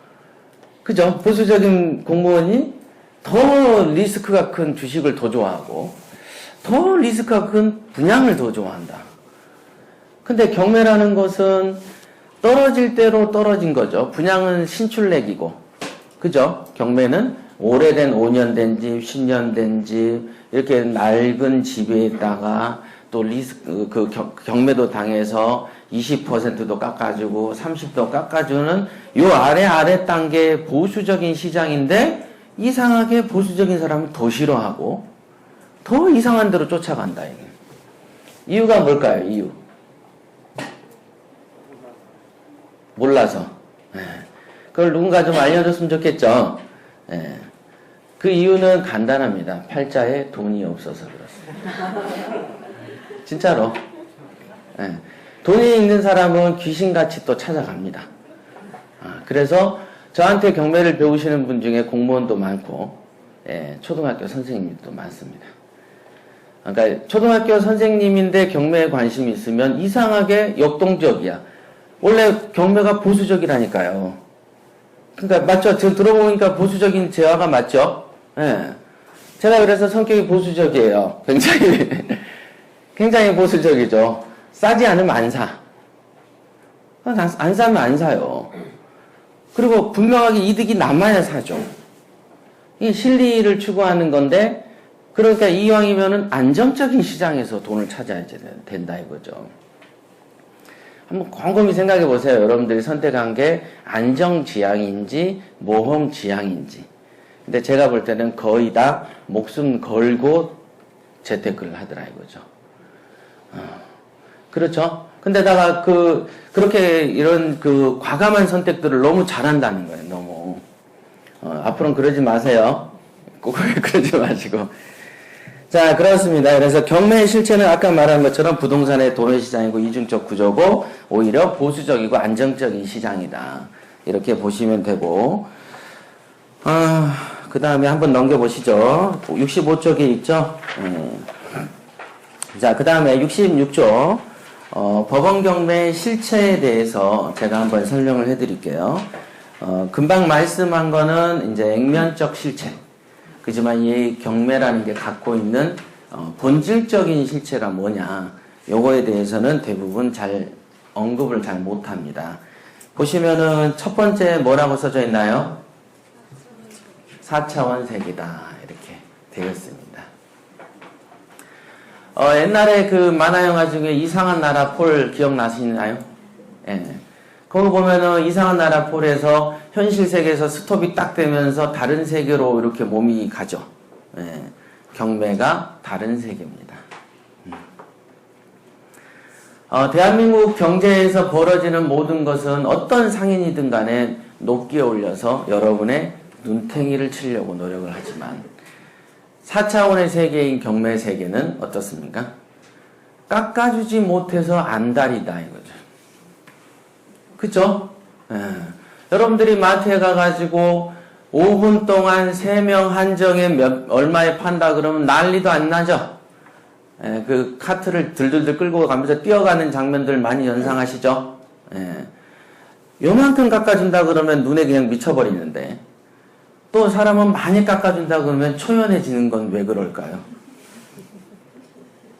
그죠? 보수적인 공무원이 더 리스크가 큰 주식을 더 좋아하고 더 리스크가 큰 분양을 더 좋아한다. 근데 경매라는 것은 떨어질 대로 떨어진 거죠. 분양은 신출내기고, 그죠? 경매는 오래된 5년 된 집, 10년 된 집, 이렇게 낡은 집에다가 또 경매도 당해서 20%도 깎아주고 30도 깎아주는 요 아래 단계 보수적인 시장인데 이상하게 보수적인 사람을 더 싫어하고 더 이상한 대로 쫓아간다. 이게. 이유가 뭘까요? 이유. 몰라서. 그걸 누군가 좀 알려줬으면 좋겠죠. 그 이유는 간단합니다. 팔자에 돈이 없어서 그렇습니다. 진짜로. 돈이 있는 사람은 귀신같이 또 찾아갑니다. 그래서 저한테 경매를 배우시는 분 중에 공무원도 많고, 초등학교 선생님도 많습니다. 그러니까 초등학교 선생님인데 경매에 관심이 있으면 이상하게 역동적이야. 원래 경매가 보수적이라니까요. 그러니까 맞죠? 지금 들어보니까 보수적인 재화가 맞죠? 예. 제가 그래서 성격이 보수적이에요. 굉장히 보수적이죠. 싸지 않으면 안 사. 안 사면 안 사요. 그리고 분명하게 이득이 남아야 사죠. 이게 실리를 추구하는 건데, 그러니까 이왕이면은 안정적인 시장에서 돈을 찾아야 된다 이거죠. 한번 곰곰이 생각해 보세요. 여러분들이 선택한 게 안정지향인지 모험지향인지. 근데 제가 볼 때는 거의 다 목숨 걸고 재테크를 하더라 이거죠. 그렇죠? 근데다가 그렇게 이런 과감한 선택들을 너무 잘한다는 거예요. 너무. 앞으로는 그러지 마세요. 꼭 그러지 마시고. 자, 그렇습니다. 그래서 경매의 실체는 아까 말한 것처럼 부동산의 도매시장이고 이중적 구조고 오히려 보수적이고 안정적인 시장이다. 이렇게 보시면 되고, 그 다음에 한번 넘겨보시죠. 65쪽에 있죠. 자, 그 다음에 66조 법원 경매 실체에 대해서 제가 한번 설명을 해드릴게요. 금방 말씀한 거는 이제 액면적 실체. 그지만 이 경매라는 게 갖고 있는 본질적인 실체가 뭐냐, 요거에 대해서는 대부분 잘 언급을 잘 못합니다. 보시면은 첫 번째 뭐라고 써져 있나요? 4차원 세계다 이렇게 되어 있습니다. 옛날에 그 만화 영화 중에 이상한 나라 폴 기억나시나요? 예. 거기 보면은 이상한 나라 폴에서 현실 세계에서 스톱이 딱 되면서 다른 세계로 이렇게 몸이 가죠. 예. 경매가 다른 세계입니다. 대한민국 경제에서 벌어지는 모든 것은 어떤 상인이든 간에 높게 올려서 여러분의 눈탱이를 치려고 노력을 하지만 4차원의 세계인 경매 세계는 어떻습니까? 깎아주지 못해서 안달이다 이거죠. 그쵸? 예. 여러분들이 마트에 가가지고 5분 동안 3명 한정에 얼마에 판다 그러면 난리도 안 나죠? 예, 그 카트를 들들들 끌고 가면서 뛰어가는 장면들 많이 연상하시죠? 예. 요만큼 깎아준다 그러면 눈에 그냥 미쳐버리는데, 또 사람은 많이 깎아준다 그러면 초연해지는 건 왜 그럴까요?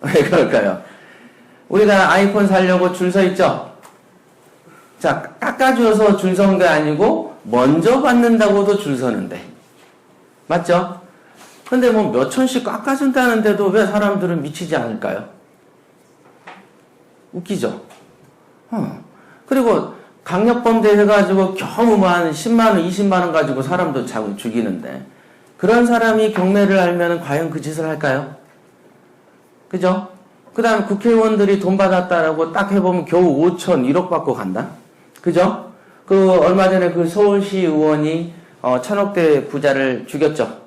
왜 그럴까요? 우리가 아이폰 사려고 줄 서 있죠? 자, 깎아줘서 줄 선 게 아니고 먼저 받는다고도 줄 서는데, 맞죠? 근데 뭐 몇 천씩 깎아준다는데도 왜 사람들은 미치지 않을까요? 웃기죠? 그리고 강력범죄 해가지고 겨우 뭐 한 10만원, 20만원 가지고 사람도 자꾸 죽이는데, 그런 사람이 경매를 알면 과연 그 짓을 할까요? 그죠? 그 다음에 국회의원들이 돈 받았다라고 딱 해보면 겨우 5천, 1억 받고 간다? 그죠? 그 얼마 전에 그 서울시 의원이 1,000억대 부자를 죽였죠?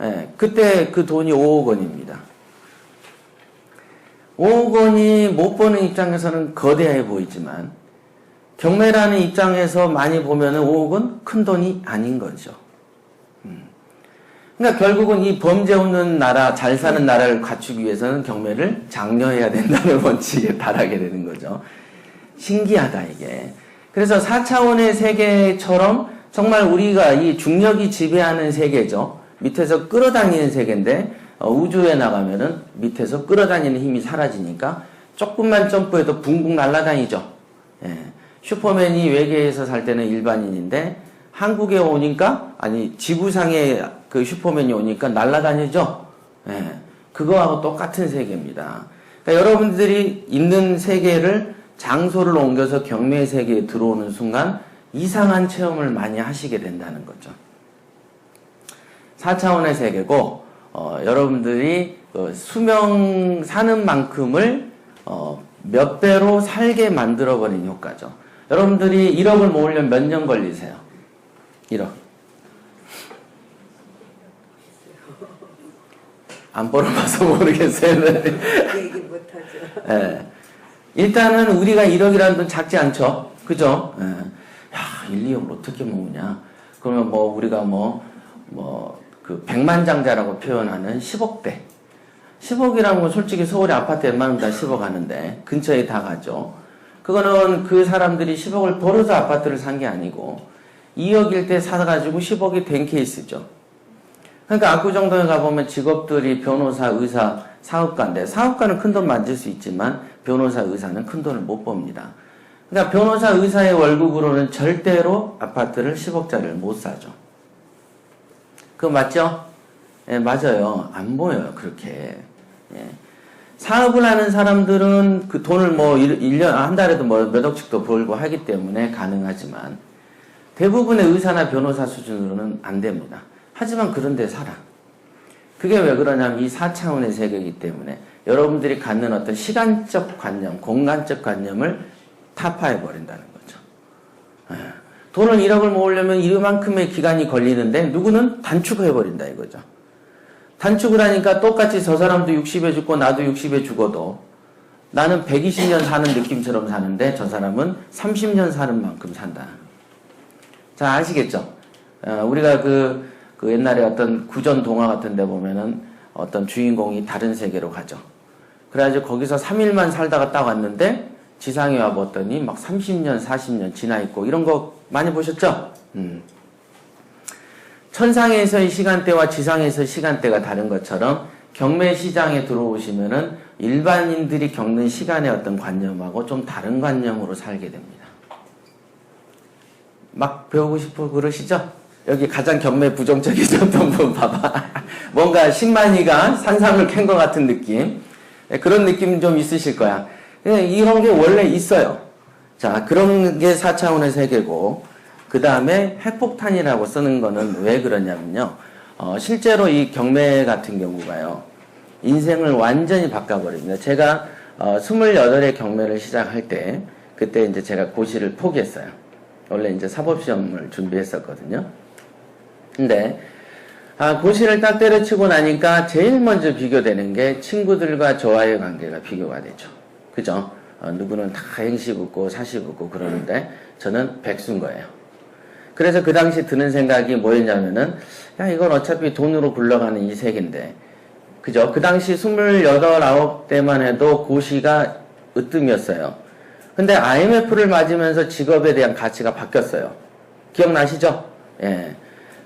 예, 그때 그 돈이 5억 원입니다. 5억 원이 못 버는 입장에서는 거대해 보이지만, 경매라는 입장에서 많이 보면은 5억은 큰 돈이 아닌 거죠. 그러니까 결국은 이 범죄 없는 나라, 잘 사는 나라를 갖추기 위해서는 경매를 장려해야 된다는 원칙에 달하게 되는 거죠. 신기하다, 이게. 그래서 4차원의 세계처럼 정말 우리가 이 중력이 지배하는 세계죠. 밑에서 끌어당기는 세계인데, 우주에 나가면은 밑에서 끌어당기는 힘이 사라지니까 조금만 점프해도 붕붕 날아다니죠. 예. 슈퍼맨이 외계에서 살 때는 일반인인데 한국에 오니까, 아니 지구상에 그 슈퍼맨이 오니까 날아다니죠. 예. 그거하고 똑같은 세계입니다. 그러니까 여러분들이 있는 세계를 장소를 옮겨서 경매 세계에 들어오는 순간 이상한 체험을 많이 하시게 된다는 거죠. 4차원의 세계고, 여러분들이 수명 사는 만큼을 몇 배로 살게 만들어버린 효과죠. 여러분들이 1억을 모으려면 몇 년 걸리세요? 1억. 안 벌어봐서 모르겠어요. 얘기 못하죠. 예. 일단은 우리가 1억이라는 돈 작지 않죠? 그죠? 예. 야, 1, 2억을 어떻게 모으냐? 그러면 뭐 우리가 그 백만장자라고 표현하는 10억대. 10억이라는 건 솔직히 서울에 아파트 웬만하면 다 10억 하는데 근처에 다 가죠. 그거는 그 사람들이 10억을 벌어서 아파트를 산 게 아니고 2억일 때 사가지고 10억이 된 케이스죠. 그러니까 압구정동에 가보면 직업들이 변호사, 의사, 사업가인데, 사업가는 큰 돈 만질 수 있지만 변호사, 의사는 큰 돈을 못 법니다. 그러니까 변호사, 의사의 월급으로는 절대로 아파트를 10억짜리를 못 사죠. 그거 맞죠? 예, 맞아요. 안 보여요, 그렇게. 예. 사업을 하는 사람들은 그 돈을 뭐 1년, 한 달에도 뭐 몇 억씩도 벌고 하기 때문에 가능하지만 대부분의 의사나 변호사 수준으로는 안 됩니다. 하지만 그런 데 살아. 그게 왜 그러냐면 이 4차원의 세계이기 때문에 여러분들이 갖는 어떤 시간적 관념, 공간적 관념을 타파해버린다는 거죠. 예. 돈을 1억을 모으려면 이만큼의 기간이 걸리는데 누구는 단축을 해버린다 이거죠. 단축을 하니까 똑같이 저 사람도 60에 죽고 나도 60에 죽어도 나는 120년 사는 느낌처럼 사는데 저 사람은 30년 사는 만큼 산다. 자, 아시겠죠? 우리가 그 옛날에 어떤 구전 동화 같은 데 보면은 어떤 주인공이 다른 세계로 가죠. 그래가지고 거기서 3일만 살다가 딱 왔는데 지상에 와봤더니 막 30년, 40년 지나 있고 이런 거 많이 보셨죠? 천상에서의 시간대와 지상에서의 시간대가 다른 것처럼 경매 시장에 들어오시면은 일반인들이 겪는 시간의 어떤 관념하고 좀 다른 관념으로 살게 됩니다. 막 배우고 싶어 그러시죠? 여기 가장 경매 부정적이셨던 분 봐봐. 뭔가 식만이가 산삼을 캔 것 같은 느낌. 그런 느낌 좀 있으실 거야. 이런 게 원래 있어요. 자, 그런 게 4차원의 세계고, 그 다음에 핵폭탄이라고 쓰는 거는 왜 그러냐면요. 실제로 이 경매 같은 경우가요. 인생을 완전히 바꿔버립니다. 제가 28의 경매를 시작할 때, 그때 이제 제가 고시를 포기했어요. 원래 이제 사법시험을 준비했었거든요. 근데, 고시를 딱 때려치고 나니까 제일 먼저 비교되는 게 친구들과 저와의 관계가 비교가 되죠. 그죠? 누구는 다 행식 웃고 사식 웃고 그러는데 저는 백수인 거예요. 그래서 그 당시 드는 생각이 뭐였냐면은, 야, 이건 어차피 돈으로 굴러가는 이 세계인데. 그죠? 그 당시 28, 9대만 해도 고시가 으뜸이었어요. 근데 IMF를 맞으면서 직업에 대한 가치가 바뀌었어요. 기억나시죠? 예.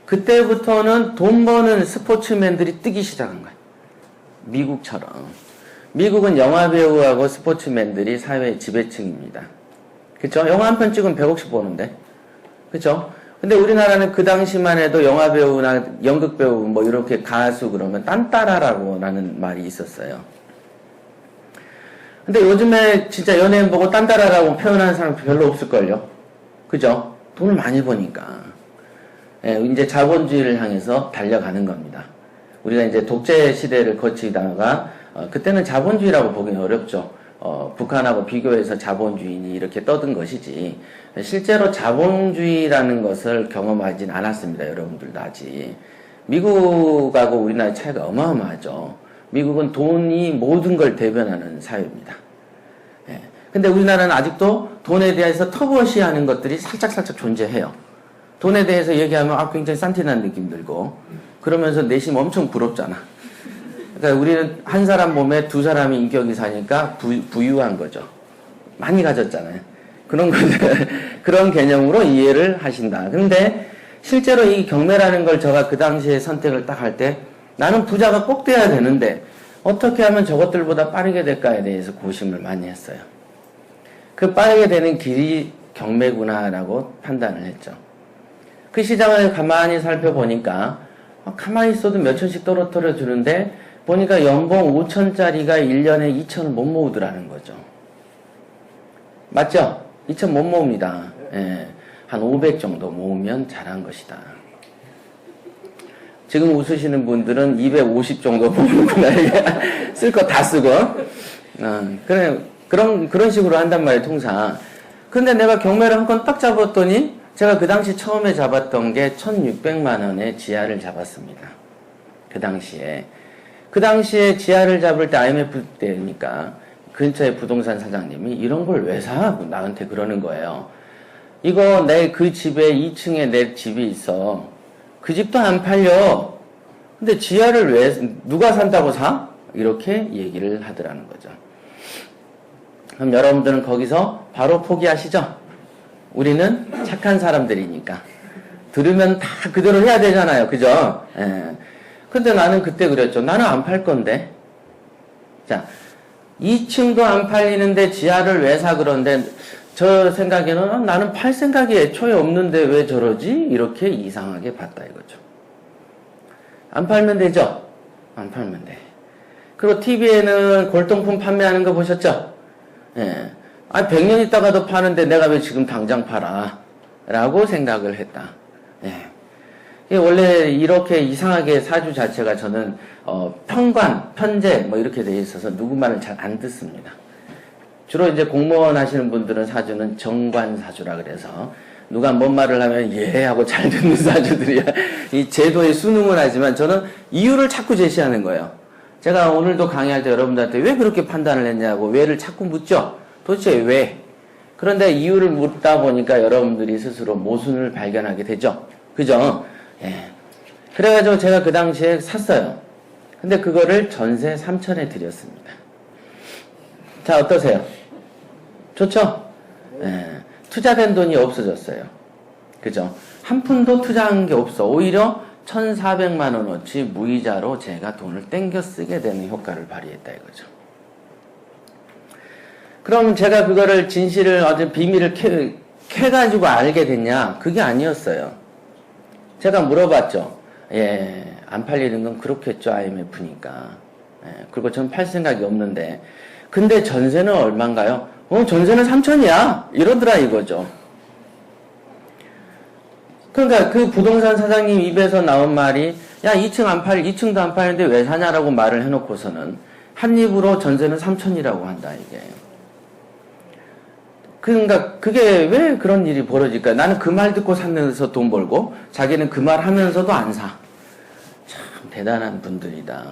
그때부터는 돈 버는 스포츠맨들이 뜨기 시작한 거예요. 미국처럼. 미국은 영화배우하고 스포츠맨들이 사회의 지배층입니다. 그쵸? 영화 한 편 찍으면 100억씩 버는데. 그쵸? 근데 우리나라는 그 당시만 해도 영화배우나 연극배우 뭐 이렇게 가수 그러면 딴따라라고 라는 말이 있었어요. 근데 요즘에 진짜 연예인 보고 딴따라라고 표현하는 사람 별로 없을걸요? 그죠? 돈을 많이 버니까. 예, 이제 자본주의를 향해서 달려가는 겁니다. 우리가 이제 독재 시대를 거치다가, 그때는 자본주의라고 보기는 어렵죠. 북한하고 비교해서 자본주의니 이렇게 떠든 것이지, 실제로 자본주의라는 것을 경험하진 않았습니다. 여러분들도 아직. 미국하고 우리나라의 차이가 어마어마하죠. 미국은 돈이 모든 걸 대변하는 사회입니다. 예. 근데 우리나라는 아직도 돈에 대해서 터부어시하는 것들이 살짝살짝 존재해요. 돈에 대해서 얘기하면 굉장히 산티난 느낌 들고, 그러면서 내심 엄청 부럽잖아. 그러니까 우리는 한 사람 몸에 두 사람이 인격이 사니까 부유한 거죠. 많이 가졌잖아요. 그런 것들, 그런 개념으로 이해를 하신다. 근데 실제로 이 경매라는 걸 제가 그 당시에 선택을 딱 할 때, 나는 부자가 꼭 돼야 되는데 어떻게 하면 저것들보다 빠르게 될까에 대해서 고심을 많이 했어요. 그 빠르게 되는 길이 경매구나라고 판단을 했죠. 그 시장을 가만히 살펴보니까 가만히 있어도 몇 천씩 떨어뜨려 주는데, 보니까 연봉 5천짜리가 1년에 2천을 못 모으더라는 거죠. 맞죠? 2천 못 모읍니다. 예, 한 500 정도 모으면 잘한 것이다. 지금 웃으시는 분들은 250 정도 모으는구나. 쓸 거 다 쓰고. 그래, 그런 식으로 한단 말이에요, 통상. 근데 내가 경매를 한 건 딱 잡았더니, 제가 그 당시 처음에 잡았던 게 1,600만 원의 지하를 잡았습니다. 그 당시에. 그 당시에 지하를 잡을 때 IMF 때니까 근처에 부동산 사장님이 이런 걸 왜 사? 나한테 그러는 거예요. 이거 내 그 집에 2층에 내 집이 있어. 그 집도 안 팔려. 근데 지하를 왜 누가 산다고 사? 이렇게 얘기를 하더라는 거죠. 그럼 여러분들은 거기서 바로 포기하시죠? 우리는 착한 사람들이니까. 들으면 다 그대로 해야 되잖아요. 그죠? 예. 근데 나는 그때 그랬죠. 나는 안 팔 건데. 자, 2층도 안 팔리는데 지하를 왜 사? 그런데 저 생각에는 나는 팔 생각이 애초에 없는데 왜 저러지? 이렇게 이상하게 봤다 이거죠. 안 팔면 되죠? 안 팔면 돼. 그리고 TV에는 골동품 판매하는 거 보셨죠? 예. 100년 있다가도 파는데 내가 왜 지금 당장 팔아? 라고 생각을 했다. 예. 원래 이렇게 이상하게 사주 자체가 저는, 편관, 편제, 뭐 이렇게 돼 있어서 누구 말을 잘 안 듣습니다. 주로 이제 공무원 하시는 분들은 사주는 정관 사주라 그래서 누가 뭔 말을 하면 예 하고 잘 듣는 사주들이야. 이 제도에 순응을 하지만 저는 이유를 자꾸 제시하는 거예요. 제가 오늘도 강의할 때 여러분들한테 왜 그렇게 판단을 했냐고 왜를 자꾸 묻죠. 도대체 왜? 그런데 이유를 묻다 보니까 여러분들이 스스로 모순을 발견하게 되죠. 그죠? 예. 그래가지고 제가 그 당시에 샀어요. 근데 그거를 전세 3천에 드렸습니다. 자, 어떠세요? 좋죠? 예. 투자된 돈이 없어졌어요. 그죠? 한 푼도 투자한 게 없어. 오히려 1,400만 원어치 무이자로 제가 돈을 땡겨 쓰게 되는 효과를 발휘했다 이거죠. 그럼 제가 그거를 진실을 어제 비밀을 캐가지고 알게 됐냐? 그게 아니었어요. 제가 물어봤죠. 예, 안 팔리는 건 그렇겠죠. IMF니까. 예, 그리고 전 팔 생각이 없는데. 근데 전세는 얼마인가요? 전세는 3천이야. 이러더라 이거죠. 그러니까 그 부동산 사장님 입에서 나온 말이 야 2층도 안 파는데 왜 사냐라고 말을 해놓고서는 한 입으로 전세는 3천이라고 한다 이게. 그러니까 그게 왜 그런 일이 벌어질까? 나는 그 말 듣고 사면서 돈 벌고 자기는 그 말 하면서도 안 사. 참 대단한 분들이다.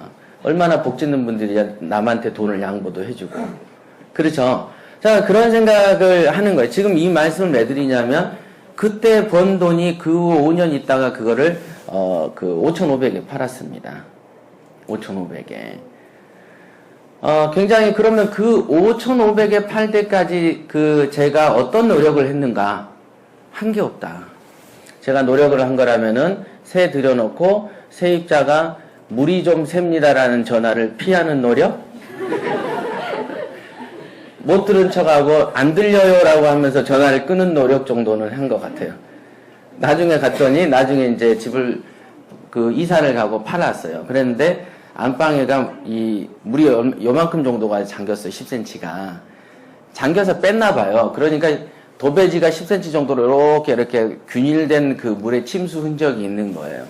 얼마나 복 짓는 분들이야 남한테 돈을 양보도 해주고. 그렇죠? 자, 그런 생각을 하는 거예요. 지금 이 말씀을 왜 드리냐면 그때 번 돈이 그 후 5년 있다가 그거를 그 5,500에 팔았습니다. 5,500에. 굉장히 그러면 그 5,500에 팔 때까지 그 제가 어떤 노력을 했는가? 한 게 없다. 제가 노력을 한 거라면은 새 들여놓고 세입자가 물이 좀 셉니다라는 전화를 피하는 노력? 못 들은 척하고 안 들려요라고 하면서 전화를 끄는 노력 정도는 한 것 같아요. 나중에 갔더니 나중에 이제 집을 그 이사를 가고 팔았어요. 그랬는데 안방에가 이 물이 요만큼 정도가 잠겼어요. 10cm가. 잠겨서 뺐나 봐요. 그러니까 도배지가 10cm 정도로 이렇게 균일된 그 물의 침수 흔적이 있는 거예요.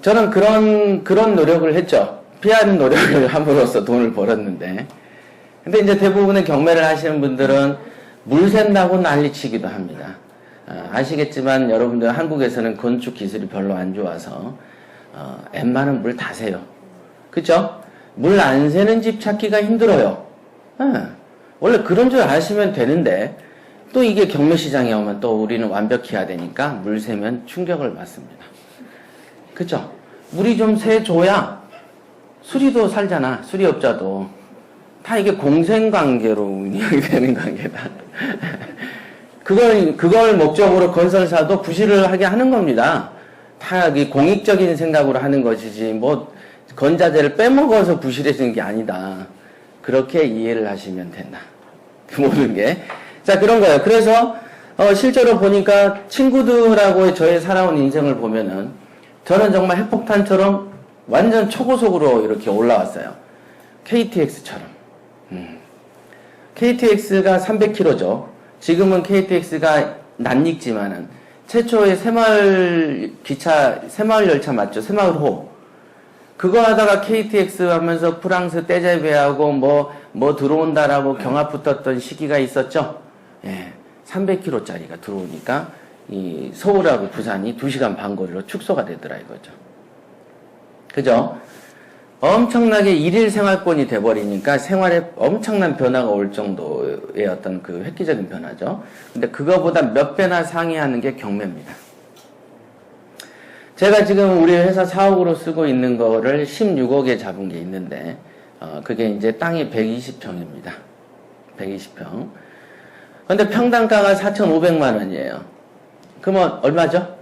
저는 그런 노력을 했죠. 피하는 노력을 함으로써 돈을 벌었는데. 근데 이제 대부분의 경매를 하시는 분들은 물 샌다고 난리치기도 합니다. 아시겠지만 여러분들 한국에서는 건축 기술이 별로 안 좋아서 웬만한 물 다 새요. 그죠? 물 안 새는 집 찾기가 힘들어요. 원래 그런 줄 아시면 되는데 또 이게 경매시장에 오면 또 우리는 완벽히 해야 되니까 물 새면 충격을 받습니다. 그죠? 물이 좀 새줘야 수리도 살잖아. 수리업자도. 다 이게 공생관계로 운영이 되는 관계다. 그걸 목적으로 건설사도 부실을 하게 하는 겁니다. 다 공익적인 생각으로 하는 것이지, 뭐, 건자재를 빼먹어서 부실해지는 게 아니다. 그렇게 이해를 하시면 된다. 그 모든 게. 자, 그런 거예요. 그래서, 실제로 보니까 친구들하고 저의 살아온 인생을 보면은, 저는 정말 핵폭탄처럼 완전 초고속으로 이렇게 올라왔어요. KTX처럼. KTX가 300km죠. 지금은 KTX가 낯익지만은 최초의 새마을 열차 맞죠? 새마을호. 그거 하다가 KTX 하면서 프랑스 떼제베하고 뭐 들어온다라고 경합 붙었던 시기가 있었죠? 예. 300km짜리가 들어오니까 이 서울하고 부산이 2시간 반 거리로 축소가 되더라 이거죠. 그죠? 엄청나게 일일 생활권이 돼버리니까 생활에 엄청난 변화가 올 정도의 어떤 그 획기적인 변화죠. 근데 그거보다 몇 배나 상회하는 게 경매입니다. 제가 지금 우리 회사 사옥으로 쓰고 있는 거를 16억에 잡은 게 있는데, 그게 이제 땅이 120평입니다. 120평. 근데 평당가가 4,500만 원이에요. 그러면 얼마죠?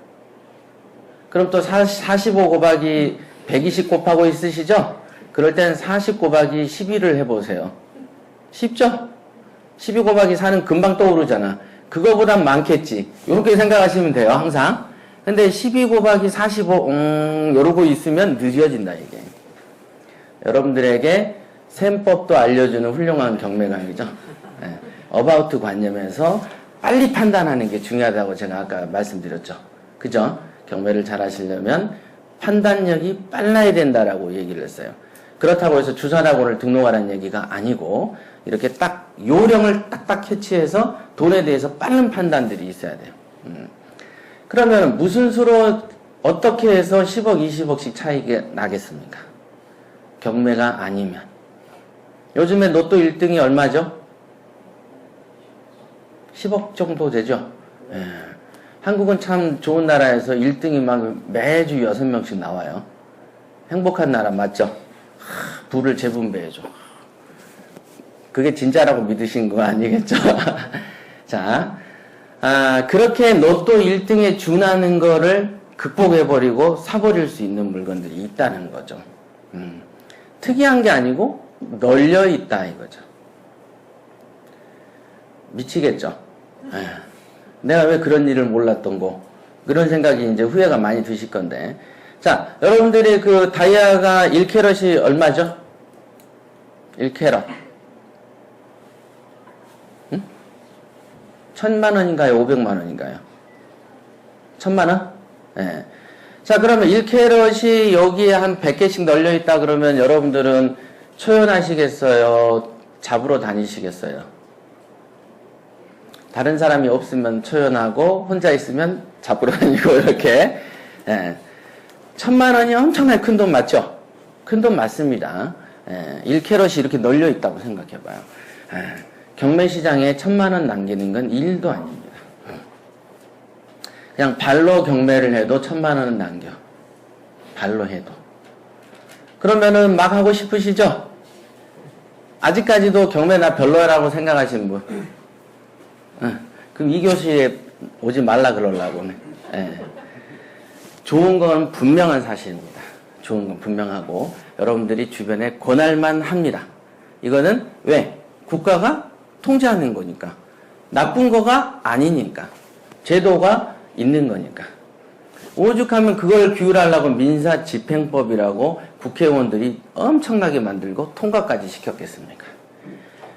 그럼 또 45 곱하기 120 곱하고 있으시죠? 그럴 땐 40 곱하기 12를 해보세요. 쉽죠? 12 곱하기 4는 금방 떠오르잖아. 그거보단 많겠지. 이렇게 생각하시면 돼요, 항상. 근데 12 곱하기 45, 이러고 있으면 느려진다, 이게. 여러분들에게 셈법도 알려주는 훌륭한 경매 강의죠. 네. 어바우트 관념에서 빨리 판단하는 게 중요하다고 제가 아까 말씀드렸죠. 그죠? 경매를 잘 하시려면 판단력이 빨라야 된다라고 얘기를 했어요. 그렇다고 해서 주산학원을 등록하라는 얘기가 아니고 이렇게 딱 요령을 딱딱 캐치해서 돈에 대해서 빠른 판단들이 있어야 돼요. 그러면 무슨 수로 어떻게 해서 10억, 20억씩 차이가 나겠습니까? 경매가 아니면. 요즘에 로또 1등이 얼마죠? 10억 정도 되죠? 예. 한국은 참 좋은 나라에서 1등이 막 매주 6명씩 나와요. 행복한 나라 맞죠? 부를 재분배해줘. 그게 진짜라고 믿으신 거 아니겠죠? 자, 그렇게 로또 1등에 준하는 거를 극복해버리고 사버릴 수 있는 물건들이 있다는 거죠. 특이한 게 아니고 널려있다 이거죠. 미치겠죠? 내가 왜 그런 일을 몰랐던 거. 그런 생각이 이제 후회가 많이 드실 건데. 자, 여러분들이 그 다이아가 1캐럿이 얼마죠? 1캐럿. 1000만 원인가요? 500만 원인가요? 1000만 원? 네. 자, 그러면 1캐럿이 여기에 한 100개씩 널려있다 그러면 여러분들은 초연하시겠어요? 잡으러 다니시겠어요? 다른 사람이 없으면 초연하고 혼자 있으면 잡으러 다니고 이렇게. 예. 1000만 원이 엄청나게 큰 돈 맞죠? 큰 돈 맞습니다. 예. 1캐럿이 이렇게 널려 있다고 생각해봐요. 예. 경매시장에 1,000만 원 남기는 건 일도 아닙니다. 그냥 발로 경매를 해도 1,000만 원은 남겨. 발로 해도. 그러면은 막 하고 싶으시죠? 아직까지도 경매 나 별로라고 생각하시는 분? 그럼 이 교실에 오지 말라 그러려고. 예. 좋은 건 분명한 사실입니다. 좋은 건 분명하고 여러분들이 주변에 권할만 합니다. 이거는 왜? 국가가 통제하는 거니까. 나쁜 거가 아니니까. 제도가 있는 거니까. 오죽하면 그걸 규율하려고 민사집행법이라고 국회의원들이 엄청나게 만들고 통과까지 시켰겠습니까?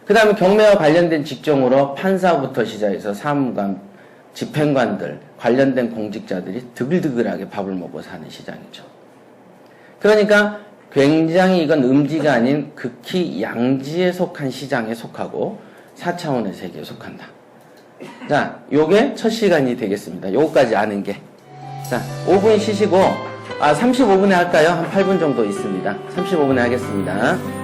그 다음에 경매와 관련된 직종으로 판사부터 시작해서 사무관, 집행관들, 관련된 공직자들이 드글드글하게 밥을 먹고 사는 시장이죠. 그러니까 굉장히 이건 음지가 아닌 극히 양지에 속한 시장에 속하고 4차원의 세계에 속한다. 자, 요게 첫 시간이 되겠습니다. 요거까지 아는 게. 자, 5분 쉬시고, 35분에 할까요? 한 8분 정도 있습니다. 35분에 하겠습니다.